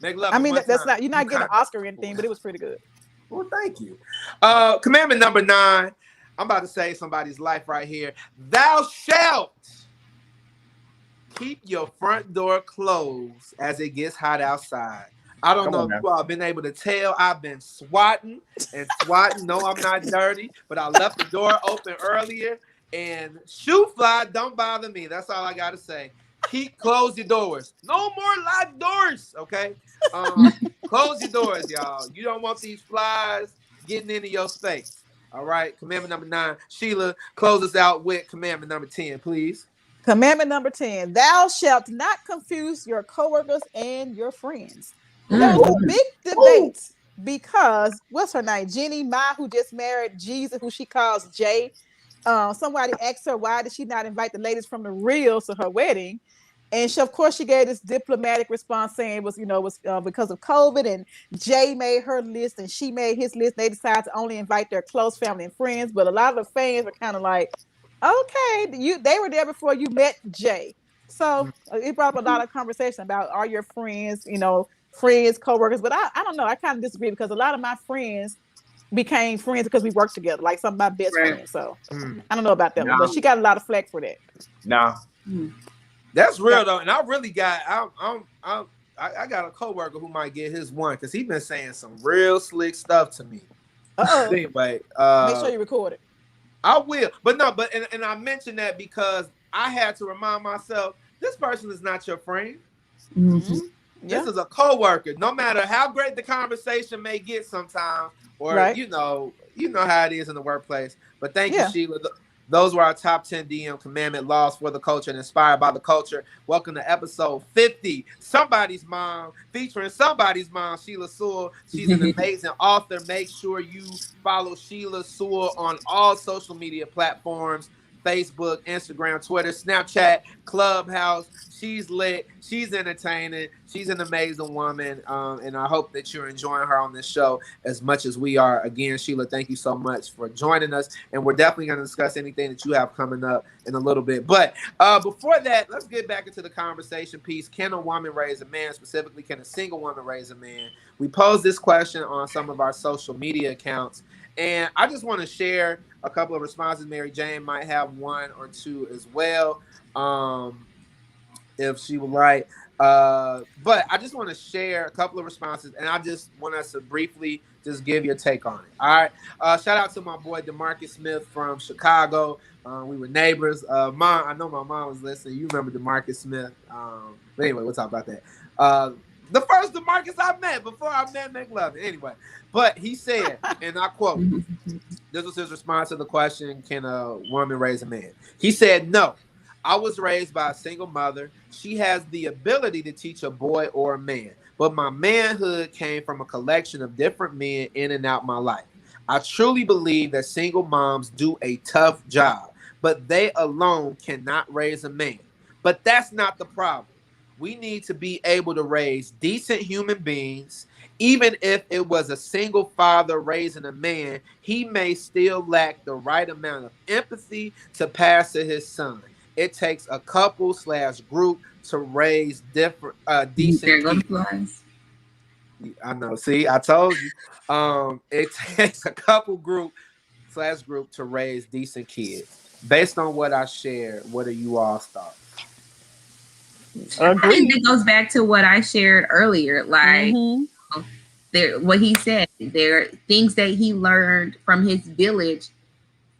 Make love. I mean, that's not, you're not getting an Oscar or anything, but it was pretty good. Well, thank you. Commandment number 9. I'm about to save somebody's life right here. Thou shalt keep your front door closed as it gets hot outside. I don't know if you all have been able to tell. I've been swatting. No, I'm not dirty, but I left the door open earlier. And shoe fly, don't bother me. That's all I got to say. Close your doors. No more locked doors, okay? Close your doors, y'all. You don't want these flies getting into your space. All right, commandment number 9. Sheila, close us out with commandment number 10, please. Commandment number 10. Thou shalt not confuse your coworkers and your friends. There was a big debate because what's her name? Jenny Ma, who just married Jesus, who she calls Jay. Somebody asked her why did she not invite the ladies from the Reels to her wedding, and she, of course, she gave this diplomatic response saying it was, because of COVID, and Jay made her list and she made his list. They decided to only invite their close family and friends, but a lot of the fans were kind of like, okay, they were there before you met Jay, so it brought up a lot of conversation about are your friends, friends, co-workers, but I don't know. I kind of disagree because a lot of my friends became friends because we worked together, like some of my best friends. So I don't know about that one, but she got a lot of flack for that. No, that's real though, and I really got I got a coworker who might get his one because he's been saying some real slick stuff to me. Anyway, make sure you record it. I will, but I mentioned that because I had to remind myself this person is not your friend. Mm-hmm. This is a coworker. No matter how great the conversation may get sometimes, or you know how it is in the workplace. But thank you, Sheila. Those were our top 10 DM commandment laws for the culture and inspired by the culture. Welcome to episode 50. Somebody's Mom, featuring somebody's mom, Shelia Sewell. She's an amazing author. Make sure you follow Shelia Sewell on all social media platforms. Facebook, Instagram, Twitter, Snapchat, Clubhouse. She's lit. She's entertaining. She's an amazing woman. And I hope that you're enjoying her on this show as much as we are. Again, Sheila, thank you so much for joining us. And we're definitely going to discuss anything that you have coming up in a little bit. But before that, let's get back into the conversation piece. Can a woman raise a man? Specifically, can a single woman raise a man? We posed this question on some of our social media accounts. And I just want to share a couple of responses. Mary Jane might have one or two as well. if she would like. But I just want to share a couple of responses, and I just want us to briefly just give your take on it. All right. Shout out to my boy DeMarcus Smith from Chicago. We were neighbors. Mom, I know my mom was listening. You remember DeMarcus Smith? But anyway, we'll talk about that. The first DeMarcus I met before I met McLovin. Anyway, but he said, and I quote, this was his response to the question, can a woman raise a man? He said, no. I was raised by a single mother. She has the ability to teach a boy or a man, but my manhood came from a collection of different men in and out my life. I truly believe that single moms do a tough job, but they alone cannot raise a man. But that's not the problem. We need to be able to raise decent human beings. Even if it was a single father raising a man, he may still lack the right amount of empathy to pass to his son. It takes a couple/group to raise different decent people. I know. See, I told you. It takes a couple group to raise decent kids. Based on what I shared, what are you all's thoughts? I think that goes back to what I shared earlier. Like what he said, there are things that he learned from his village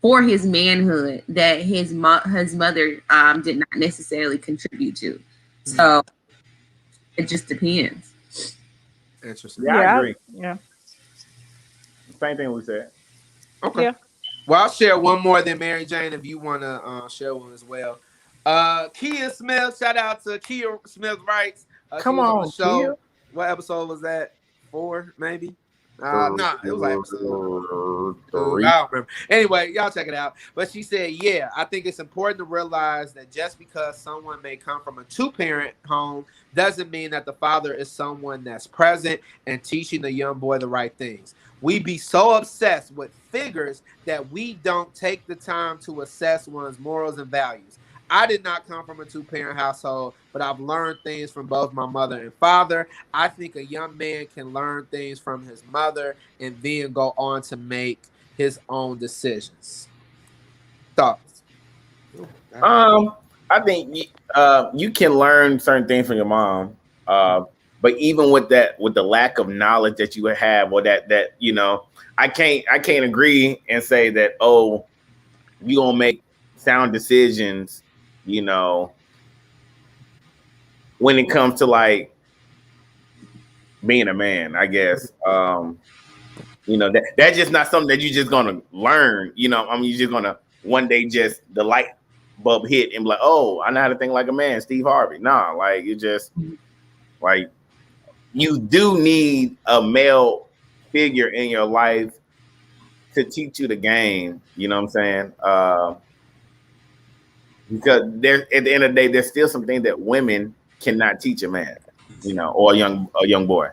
for his manhood that his mother did not necessarily contribute to. So it just depends. Interesting. Yeah, I agree. Yeah. Same thing we said. Okay. Yeah. Well, I'll share one more than Mary Jane if you want to share one as well. Kia Smith, shout out to Kia Smith Writes. Come on, the show. Kia. What episode was that? 4, maybe? No, it was like episode 3. I don't remember. Anyway, y'all check it out. But she said, yeah, I think it's important to realize that just because someone may come from a 2-parent home doesn't mean that the father is someone that's present and teaching the young boy the right things. We be so obsessed with figures that we don't take the time to assess one's morals and values. I did not come from a 2-parent household, but I've learned things from both my mother and father. I think a young man can learn things from his mother and then go on to make his own decisions. Thoughts? I think you can learn certain things from your mom, but even with the lack of knowledge that you have, or that you know, I can't agree and say that you gonna make sound decisions. You know, when it comes to like being a man, I guess, you know, that's just not something that you're just gonna learn. You know, I mean, you're just gonna one day just the light bulb hit and be like, oh, I know how to think like a man, Steve Harvey. Nah, like you just like you do need a male figure in your life to teach you the game. You know what I'm saying? Because there, at the end of the day, there's still something that women cannot teach a man, you know, or a young boy.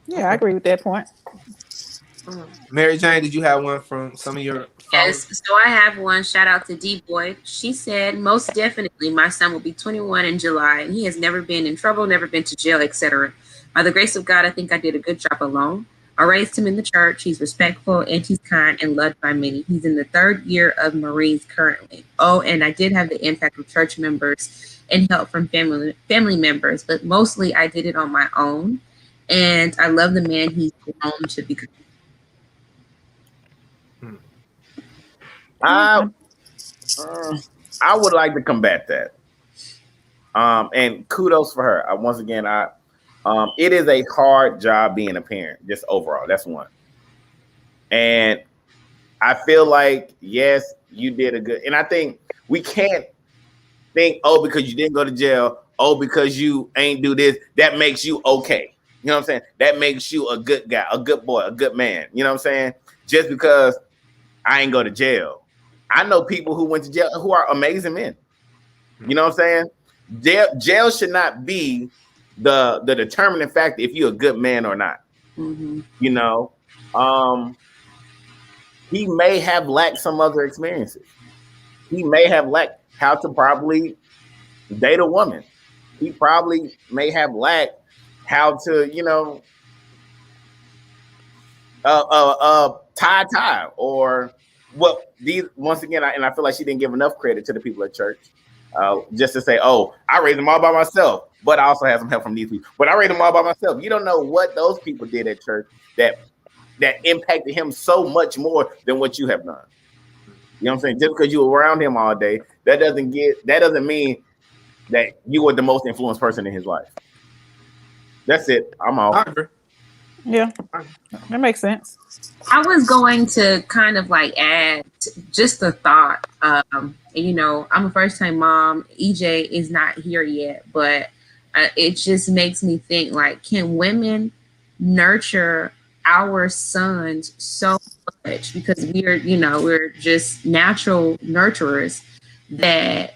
Yeah, I agree with that point. Mary Jane, did you have one from some of your Yes, so I have one. Shout out to D-Boy. She said, most definitely my son will be 21 in July, and he has never been in trouble, never been to jail, etc. By the grace of God, I think I did a good job alone. I raised him in the church. He's respectful and he's kind and loved by many. He's in the 3rd year of Marines currently. Oh, and I did have the impact of church members and help from family members, but mostly I did it on my own. And I love the man he's grown to become. I would like to combat that. And kudos for her. Once again, it is a hard job being a parent, just overall. That's one. And I feel like, yes, you did a good. And I think we can't think, because you didn't go to jail, because you ain't do this, that makes you okay. You know what I'm saying? That makes you a good guy, a good boy, a good man. You know what I'm saying? Just because I ain't go to jail. I know people who went to jail who are amazing men. You know what I'm saying? Jail should not be the determining factor if you're a good man or not. Mm-hmm. You know, he may have lacked some other experiences. He may have lacked how to probably date a woman. He probably may have lacked how to, you know, tie or well, these once again, I feel like she didn't give enough credit to the people at church. Just to say, oh, I raised them all by myself, but I also had some help from these people. But I raised them all by myself. You don't know what those people did at church that impacted him so much more than what you have done. You know what I'm saying? Just because you were around him all day, that doesn't mean that you were the most influenced person in his life. That's it. I'm off. Yeah, that makes sense. I was going to kind of like add just a thought. You know, I'm a first-time mom. EJ is not here yet, but it just makes me think, like, can women nurture our sons so much, because we're just natural nurturers, that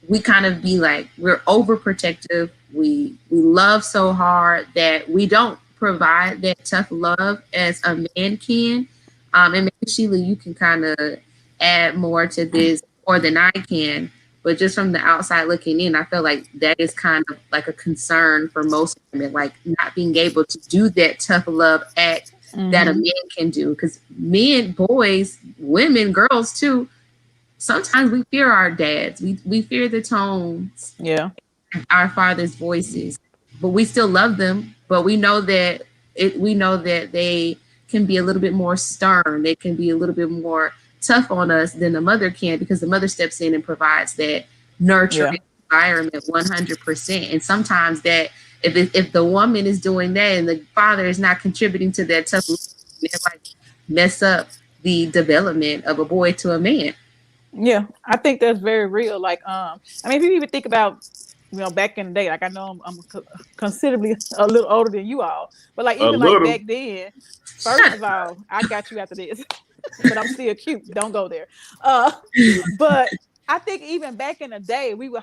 we kind of be like, we're overprotective. We love so hard that we don't provide that tough love as a man can. And maybe Sheila, you can kind of add more to this more than I can. But just from the outside looking in, I feel like that is kind of like a concern for most women, like not being able to do that tough love act that a man can do. Because men, boys, women, girls too, sometimes we fear our dads. We fear the tones. Yeah. Our father's voices. But we still love them. But we know that they can be a little bit more stern. They can be a little bit more tough on us than the mother can, because the mother steps in and provides that nurturing environment 100%. And sometimes that if the woman is doing that and the father is not contributing to that tough, it might mess up the development of a boy to a man. Yeah, I think that's very real. Like, I mean, if you even think about, back in the day, like, I know I'm considerably a little older than you all, but like even like back then, first of all, I got you after this, but I'm still cute. Don't go there. But I think even back in the day, we would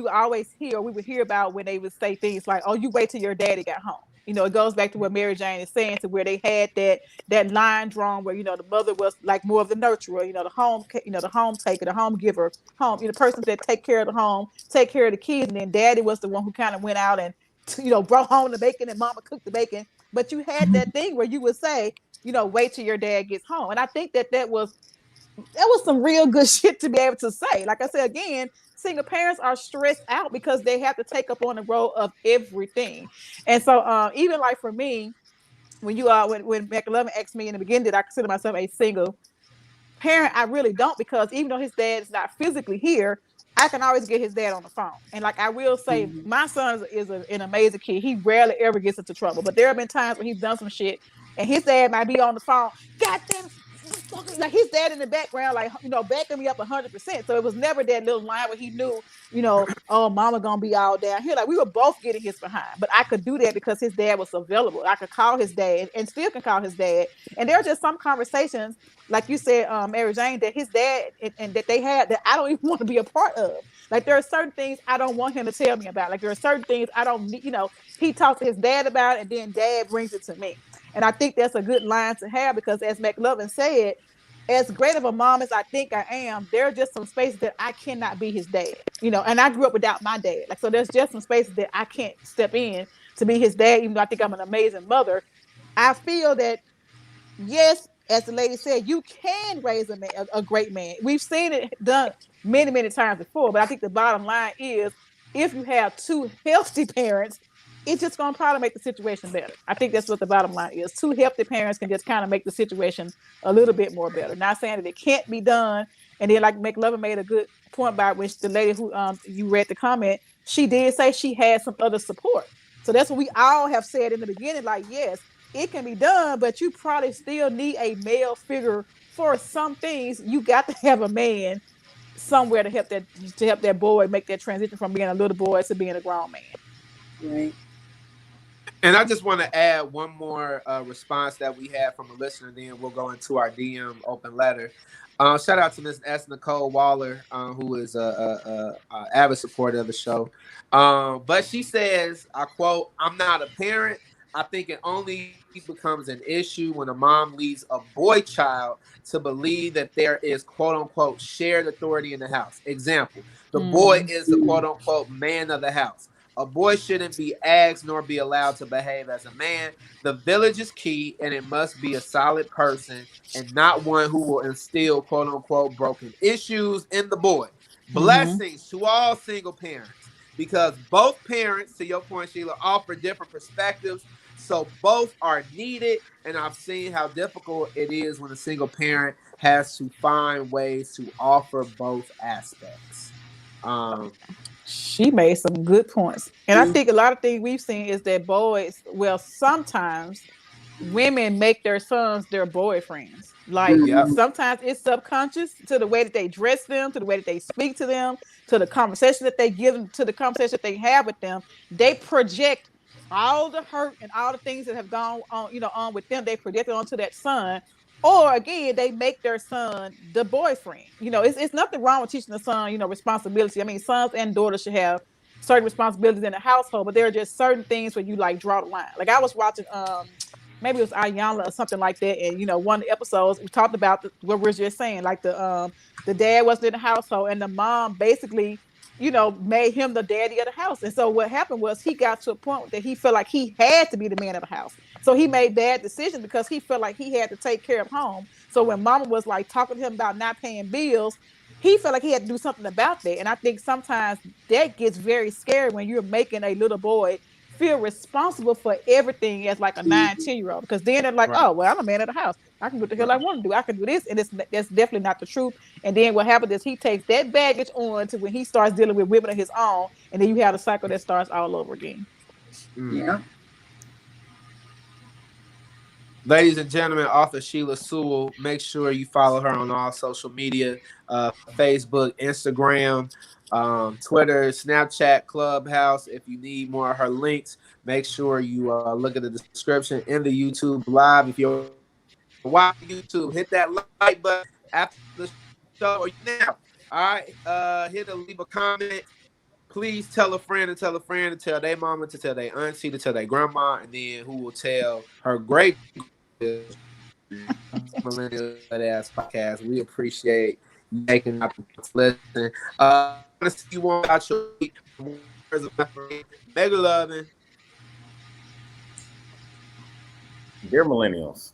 always hear about when they would say things like, "Oh, you wait till your daddy got home." It goes back to what Mary Jane is saying, to where they had that line drawn where, the mother was like more of the nurturer, the home taker, the home giver, the person that take care of the home, take care of the kids. And then daddy was the one who kind of went out and, brought home the bacon, and mama cooked the bacon. But you had that thing where you would say, wait till your dad gets home. And I think that was some real good shit to be able to say. Like I said, again, single parents are stressed out because they have to take up on the role of everything. And so even like for me, when McLovin asked me in the beginning, did I consider myself a single parent, I really don't, because even though his dad is not physically here, I can always get his dad on the phone. And like I will say, my son is an amazing kid. He rarely ever gets into trouble, but there have been times when he's done some shit and his dad might be on the phone. Goddamn, like his dad in the background, like, backing me up 100%. So it was never that little line where he knew, oh, mama gonna be all down here. Like we were both getting his behind, but I could do that because his dad was available. I could call his dad and still can call his dad. And there are just some conversations, like you said, Mary Jane, that his dad and that they had that I don't even want to be a part of. Like there are certain things I don't want him to tell me about. Like there are certain things I don't need, he talks to his dad about it, and then dad brings it to me. And I think that's a good line to have, because as McLovin said, as great of a mom as I think I am, there are just some spaces that I cannot be his dad, and I grew up without my dad. Like, so there's just some spaces that I can't step in to be his dad, even though I think I'm an amazing mother. I feel that, yes, as the lady said, you can raise a great man. We've seen it done many, many times before, but I think the bottom line is, if you have two healthy parents, it's just going to probably make the situation better. I think that's what the bottom line is. Two healthy parents can just kind of make the situation a little bit more better. Not saying that it can't be done. And then, like McLovin made a good point by which the lady who you read the comment, she did say she had some other support. So that's what we all have said in the beginning. Like, yes, it can be done, but you probably still need a male figure for some things. You got to have a man somewhere to help that boy make that transition from being a little boy to being a grown man. Right. And I just want to add one more response that we had from a listener, then we'll go into our DM open letter. Shout out to Miss S. Nicole Waller, who is a avid supporter of the show. But she says, I quote, "I'm not a parent. I think it only becomes an issue when a mom leads a boy child to believe that there is, quote unquote, shared authority in the house. Example, the boy is the quote unquote man of the house. A boy shouldn't be asked nor be allowed to behave as a man. The village is key, and it must be a solid person and not one who will instill quote unquote broken issues in the boy. Blessings to all single parents, because both parents, to your point, Sheila, offer different perspectives. So both are needed, and I've seen how difficult it is when a single parent has to find ways to offer both aspects. She made some good points. And I think a lot of things we've seen is that boys, well, sometimes women make their sons their boyfriends. Like sometimes it's subconscious to the way that they dress them, to the way that they speak to them, to the conversation that they give them, to the conversation that they have with them. They project all the hurt and all the things that have gone on, on with them. They project it onto that son. Or again, they make their son the boyfriend. It's nothing wrong with teaching the son, responsibility. I mean, sons and daughters should have certain responsibilities in the household, but there are just certain things where you like draw the line. Like I was watching, maybe it was Ayanla or something like that, and one of the episodes we talked about what we were just saying, like the dad wasn't in the household, and the mom basically made him the daddy of the house. And so what happened was he got to a point that he felt like he had to be the man of the house. So he made bad decisions because he felt like he had to take care of home. So when mama was like talking to him about not paying bills, he felt like he had to do something about that. And I think sometimes that gets very scary when you're making a little boy feel responsible for everything as like a 9-10-year-old, because then they're like, oh, well, I'm a man of the house. I can do what the hell I want to do. I can do this. And that's definitely not the truth. And then what happens is he takes that baggage on to when he starts dealing with women of his own. And then you have a cycle that starts all over again. Yeah. Ladies and gentlemen, author Sheila Sewell. Make sure you follow her on all social media, Facebook, Instagram, Twitter, Snapchat, Clubhouse. If you need more of her links, make sure you look at the description in the YouTube live. If you're watching YouTube, hit that like button after the show or now. All right, hit a leave a comment. Please tell a friend to tell a friend to tell their mama to tell their auntie to tell their grandma, and then who will tell her great millennial ass podcast. We appreciate you making up to listen. I want to see you on about your week. Mega loving. Dear millennials,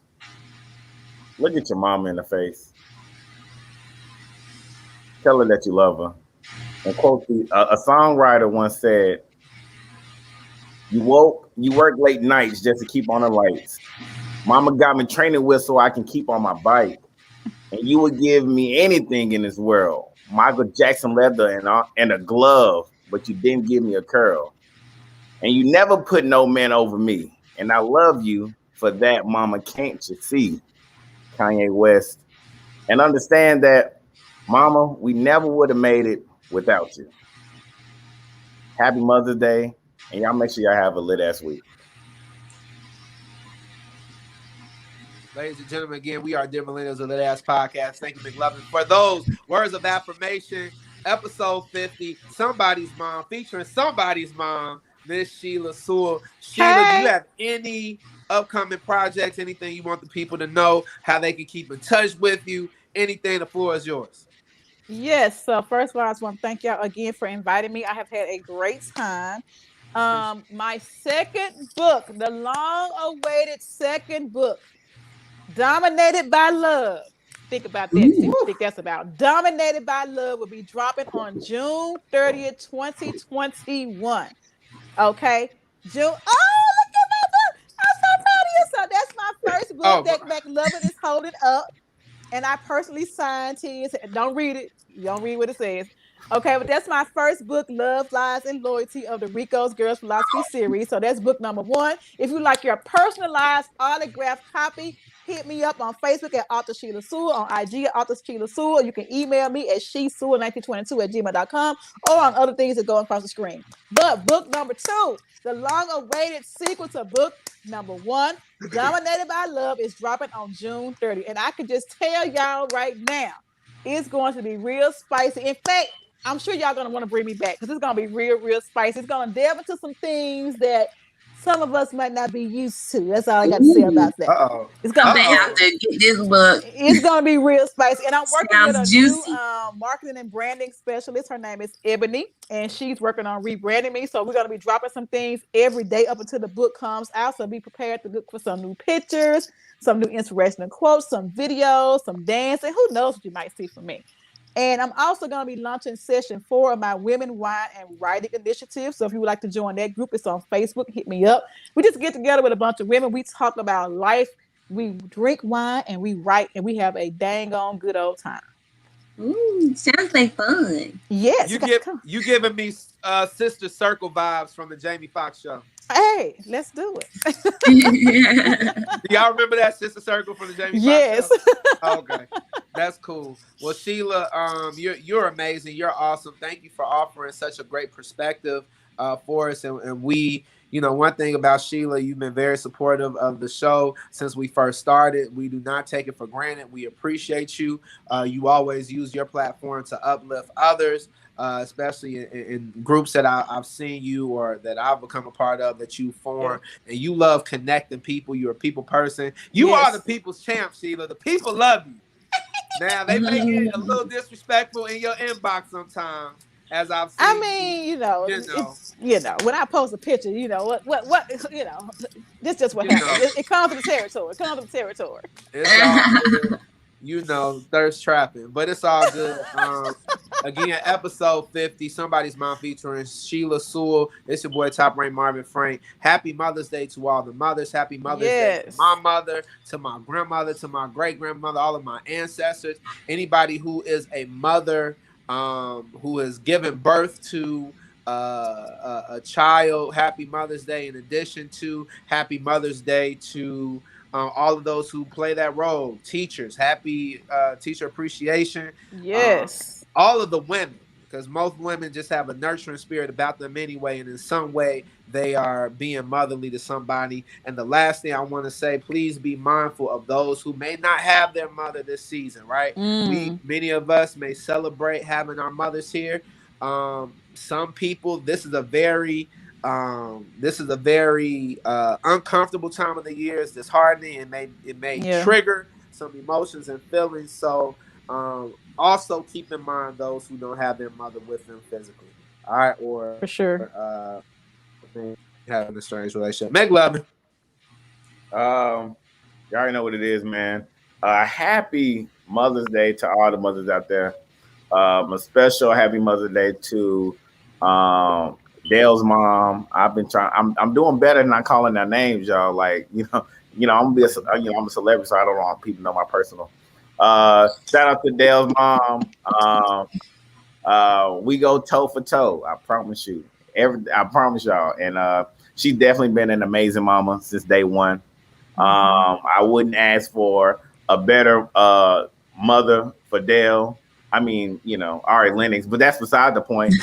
look at your mama in the face. Tell her that you love her. And quote, a songwriter once said, you work late nights just to keep on the lights. Mama got me training wheels so I can keep on my bike. And you would give me anything in this world. Michael Jackson leather and a glove, but you didn't give me a curl. And you never put no man over me. And I love you for that, mama, can't you see? Kanye West. And understand that, mama, we never would have made it without you. Happy Mother's Day. And y'all make sure y'all have a lit ass week. Ladies and gentlemen, again, we are Dear Millennials of the Ass Podcast. Thank you, McLovin, for those words of affirmation. Episode 50, Somebody's Mom, featuring somebody's mom, Miss Sheila Sewell. Sheila, do you have any upcoming projects, anything you want the people to know, how they can keep in touch with you, anything? The floor is yours. Yes. So first of all, I just want to thank y'all again for inviting me. I have had a great time. My second book, the long-awaited second book, Dominated by Love. Think about that. See what you think that's about. Dominated by Love will be dropping on June 30th, 2021. Okay. June. Oh, look at my book. I'm so proud of you. So that's my first book that McLovin is holding up. And I personally signed his. Don't read it. You don't read what it says. Okay, but that's my first book, Love, Lies, and Loyalty of the Rico's Girls Philosophy series. So that's book number 1. If you like your personalized autographed copy, hit me up on Facebook at Author Sheila Sewell, on IG at Author Sheila Sewell. You can email me at shesewell1922@gmail.com, or on other things that go across the screen. But book number 2, the long-awaited sequel to book number 1, Dominated by Love, is dropping on June 30th. And I can just tell y'all right now, it's going to be real spicy. In fact, I'm sure y'all going to want to bring me back because it's going to be real, real spicy. It's going to delve into some things that some of us might not be used to. That's all I got to say about that. Uh-oh. It's gonna They have to get this book. It's gonna be real spicy. And I'm working with a Juicy. new marketing and branding specialist. Her name is Ebony, and she's working on rebranding me. So we're gonna be dropping some things every day up until the book comes out. So be prepared to look for some new pictures, some new inspirational quotes, some videos, some dance, and who knows what you might see from me. And I'm also going to be launching session 4 of my Women, Wine, and Writing initiative. So if you would like to join that group, it's on Facebook. Hit me up. We just get together with a bunch of women. We talk about life. We drink wine and we write, and we have a dang on good old time. Ooh, sounds like fun. Yes. You giving me Sister Circle vibes from the Jamie Foxx show. Hey, let's do it. Do y'all remember that Sister Circle from the Jamie Foxx show? Okay, that's cool. Well, Sheila, you're amazing. You're awesome. Thank you for offering such a great perspective for us. And we, one thing about Sheila, you've been very supportive of the show since we first started. We do not take it for granted. We appreciate you. You always use your platform to uplift others. Especially in groups that I've seen you or that I've become a part of that you form, and you love connecting people. You're a people person. You are the people's champ, Sheila. The people love you. Now, they may get a little disrespectful in your inbox sometimes, as I've seen. I mean, it's, when I post a picture, what this just what happens. It comes with the territory. It's all good. Thirst trapping, but it's all good. Again, episode 50, Somebody's Mom featuring Shelia Sewell. It's your boy, Top Rank Marvin Frank. Happy Mother's Day to all the mothers. Happy Mother's Day to my mother, to my grandmother, to my great-grandmother, all of my ancestors. Anybody who is a mother who has given birth to a child, happy Mother's Day. In addition to happy Mother's Day to all of those who play that role, teachers, happy teacher appreciation. Yes. All of the women, because most women just have a nurturing spirit about them anyway, and in some way they are being motherly to somebody. And the last thing I want to say, please be mindful of those who may not have their mother this season, right? Many of us may celebrate having our mothers here. Some people, this is a very uncomfortable time of the year. It's disheartening, and it may trigger some emotions and feelings. So also keep in mind those who don't have their mother with them physically. All right, or for sure having a strange relationship. Meg Lovin. You already know what it is, man. Happy Mother's Day to all the mothers out there. A special happy Mother's Day to Dale's mom. I'm doing better than not calling their names, y'all. Like, I'm I'm a celebrity, so I don't want people to know my personal. Shout out to Dale's mom. We go toe for toe. I promise you. I promise y'all. And she's definitely been an amazing mama since day one. I wouldn't ask for a better mother for Dale. I mean, Ari Lennox, but that's beside the point.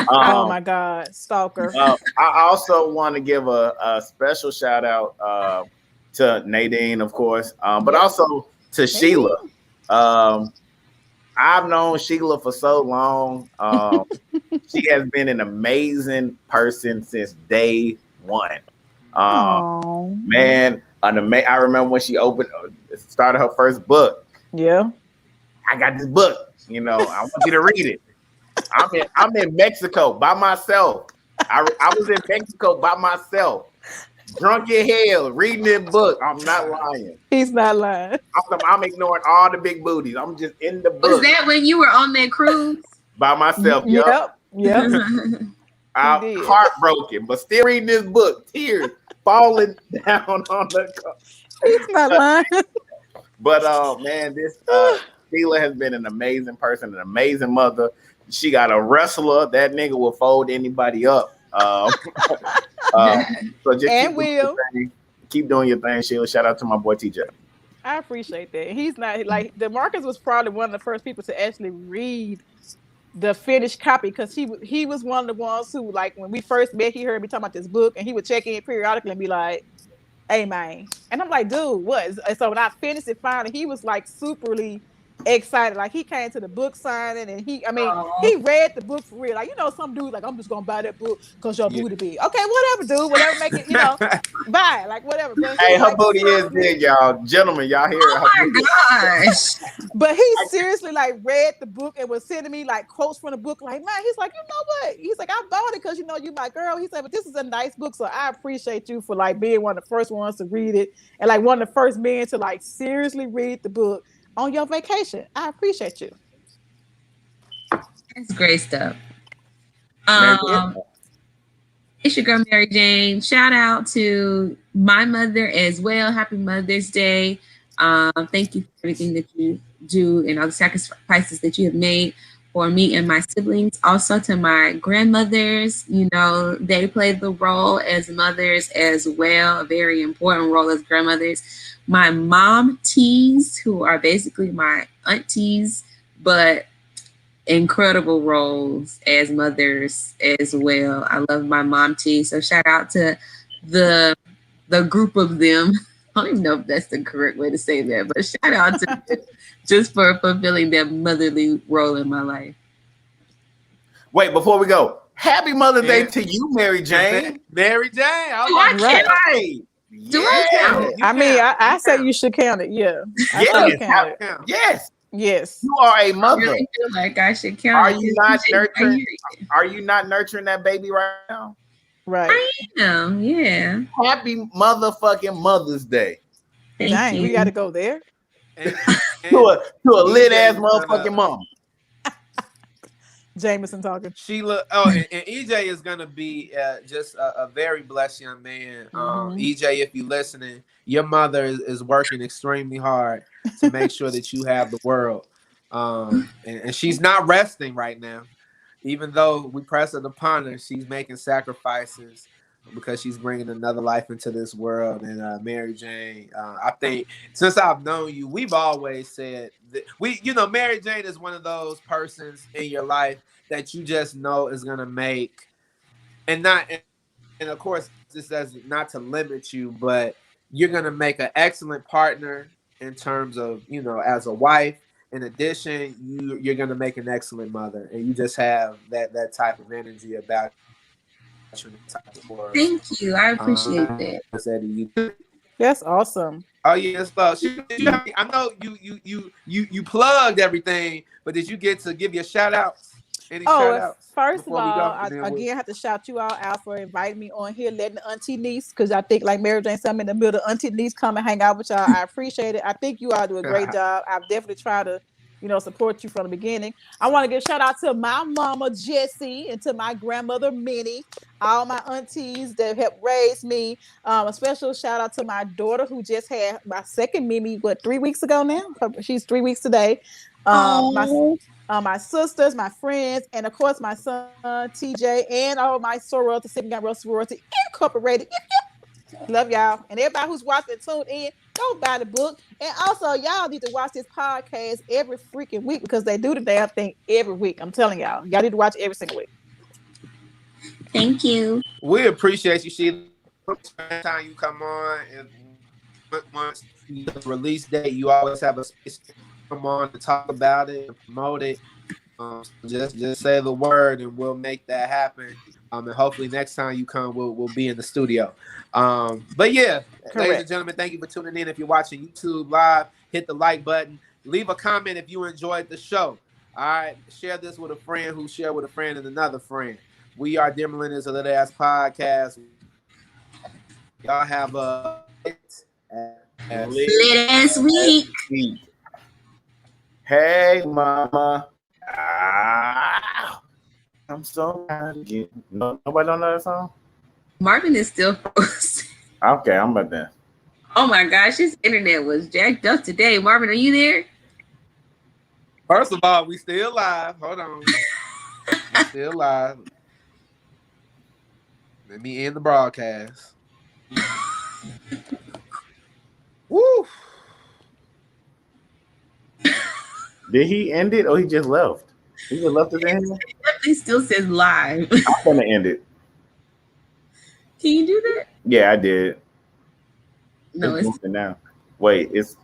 Oh my God, stalker. I also want to give a special shout out to Nadine, of course, but also to Sheila. I've known Sheila for so long. She has been an amazing person since day one. Man, I remember when she started her first book. Yeah, I got this book. I want you to read it. I'm in Mexico by myself. I was in Mexico by myself, drunk in hell, reading this book. I'm not lying. He's not lying. I'm ignoring all the big booties. I'm just in the book. Was that when you were on that cruise? By myself. Yep. I'm heartbroken, but still reading this book. Tears falling down on the cup. He's not lying. But man, this Sheila has been an amazing person, an amazing mother. She got a wrestler. That nigga will fold anybody up. So just keep doing your thing, Sheila. Shout out to my boy TJ. I appreciate that. He's not like DeMarcus was probably one of the first people to actually read the finished copy, because he was one of the ones who, like, when we first met, he heard me talking about this book, and he would check in periodically and be like, "Hey man," and I'm like, "Dude, what?" And so when I finished it finally, he was like superly excited. Like he came to the book signing and he read the book for real. Like, some dudes like, I'm just gonna buy that book because your booty big. Okay, whatever, dude. Whatever, make it, buy it. Like whatever. But hey, her booty is big, y'all. Gentlemen, y'all hear it. Oh my gosh. But he seriously like read the book and was sending me like quotes from the book. Like, man, he's like, you know what? He's like, I bought it because you my girl. He said, but this is a nice book, so I appreciate you for like being one of the first ones to read it and like one of the first men to like seriously read the book on your vacation. I appreciate you. That's great stuff. It's your girl Mary Jane. Shout out to my mother as well. Happy Mother's Day. Thank you for everything that you do and all the sacrifices that you have made for me and my siblings. Also to my grandmothers, they played the role as mothers as well, a very important role as grandmothers. My mom-tees, who are basically my aunties, but incredible roles as mothers as well. I love my mom-tees. So shout out to the group of them. I don't even know if that's the correct way to say that, but shout out to them just for fulfilling that motherly role in my life. Wait, before we go, happy Mother's Day to you, Mary Jane. Mary Jane. I said you should count it. Yeah. Yes. You are a mother. I really feel like I should count. Are you not nurturing that baby right now? Right. I am. Yeah. Happy motherfucking Mother's Day. Dang, we got to go there. To a lit ass motherfucking mom. Jameson talking. Sheila. And EJ is gonna be just a very blessed young man. EJ, if you're listening, your mother is working extremely hard to make sure that you have the world. And she's not resting right now. Even though we press it upon her, she's making sacrifices because she's bringing another life into this world. And Mary Jane, I think since I've known you, we've always said that Mary Jane is one of those persons in your life that you just know is gonna make, and of course this does not to limit you, but you're gonna make an excellent partner in terms of as a wife. In addition, you're gonna make an excellent mother, and you just have that type of energy about you. Thank you. I appreciate that. That's awesome. Oh yes, I know you plugged everything, but did you get to give your shout outs? Any shout outs? First of all, I have to shout you all out for inviting me on here, letting the auntie niece, because I think like Mary Jane said, I'm in the middle of auntie niece come and hang out with y'all. I appreciate it. I think you all do a great job. I've definitely tried to support you from the beginning. I want to give a shout out to my mama, Jessie, and to my grandmother, Minnie, all my aunties that helped raise me. A special shout out to my daughter who just had my second Mimi, 3 weeks ago now? She's 3 weeks today. My sisters, my friends, and of course my son, TJ, and all my sorority, sorority incorporated. Love y'all. And everybody who's watching, tuned in, go buy the book. And also, y'all need to watch this podcast every freaking week because they do the damn thing every week. I'm telling y'all. Y'all need to watch it every single week. Thank you. We appreciate you, Sheila. Every time you come on, and once the release date, you always have a space to come on to talk about it and promote it. Just say the word and we'll make that happen. And hopefully next time you come, we'll be in the studio. But yeah, ladies and gentlemen, thank you for tuning in. If you're watching YouTube live, hit the like button. Leave a comment if you enjoyed the show. All right, share this with a friend who shared with a friend and another friend. We are Dear Millennials, a Little Ass Podcast. Y'all have a lit ass week. Hey, mama. I'm so proud of you. Nobody don't know that song? Marvin is still frozen. Okay, I'm about that. Oh my gosh, his internet was jacked up today. Marvin, are you there? First of all, we still live. Hold on. We still live. Let me end the broadcast. Woo. Did he end it or he just left? He just left it in? He still says live. I'm gonna end it. Can you do that? Yeah, I did. No, it's now. Wait, it's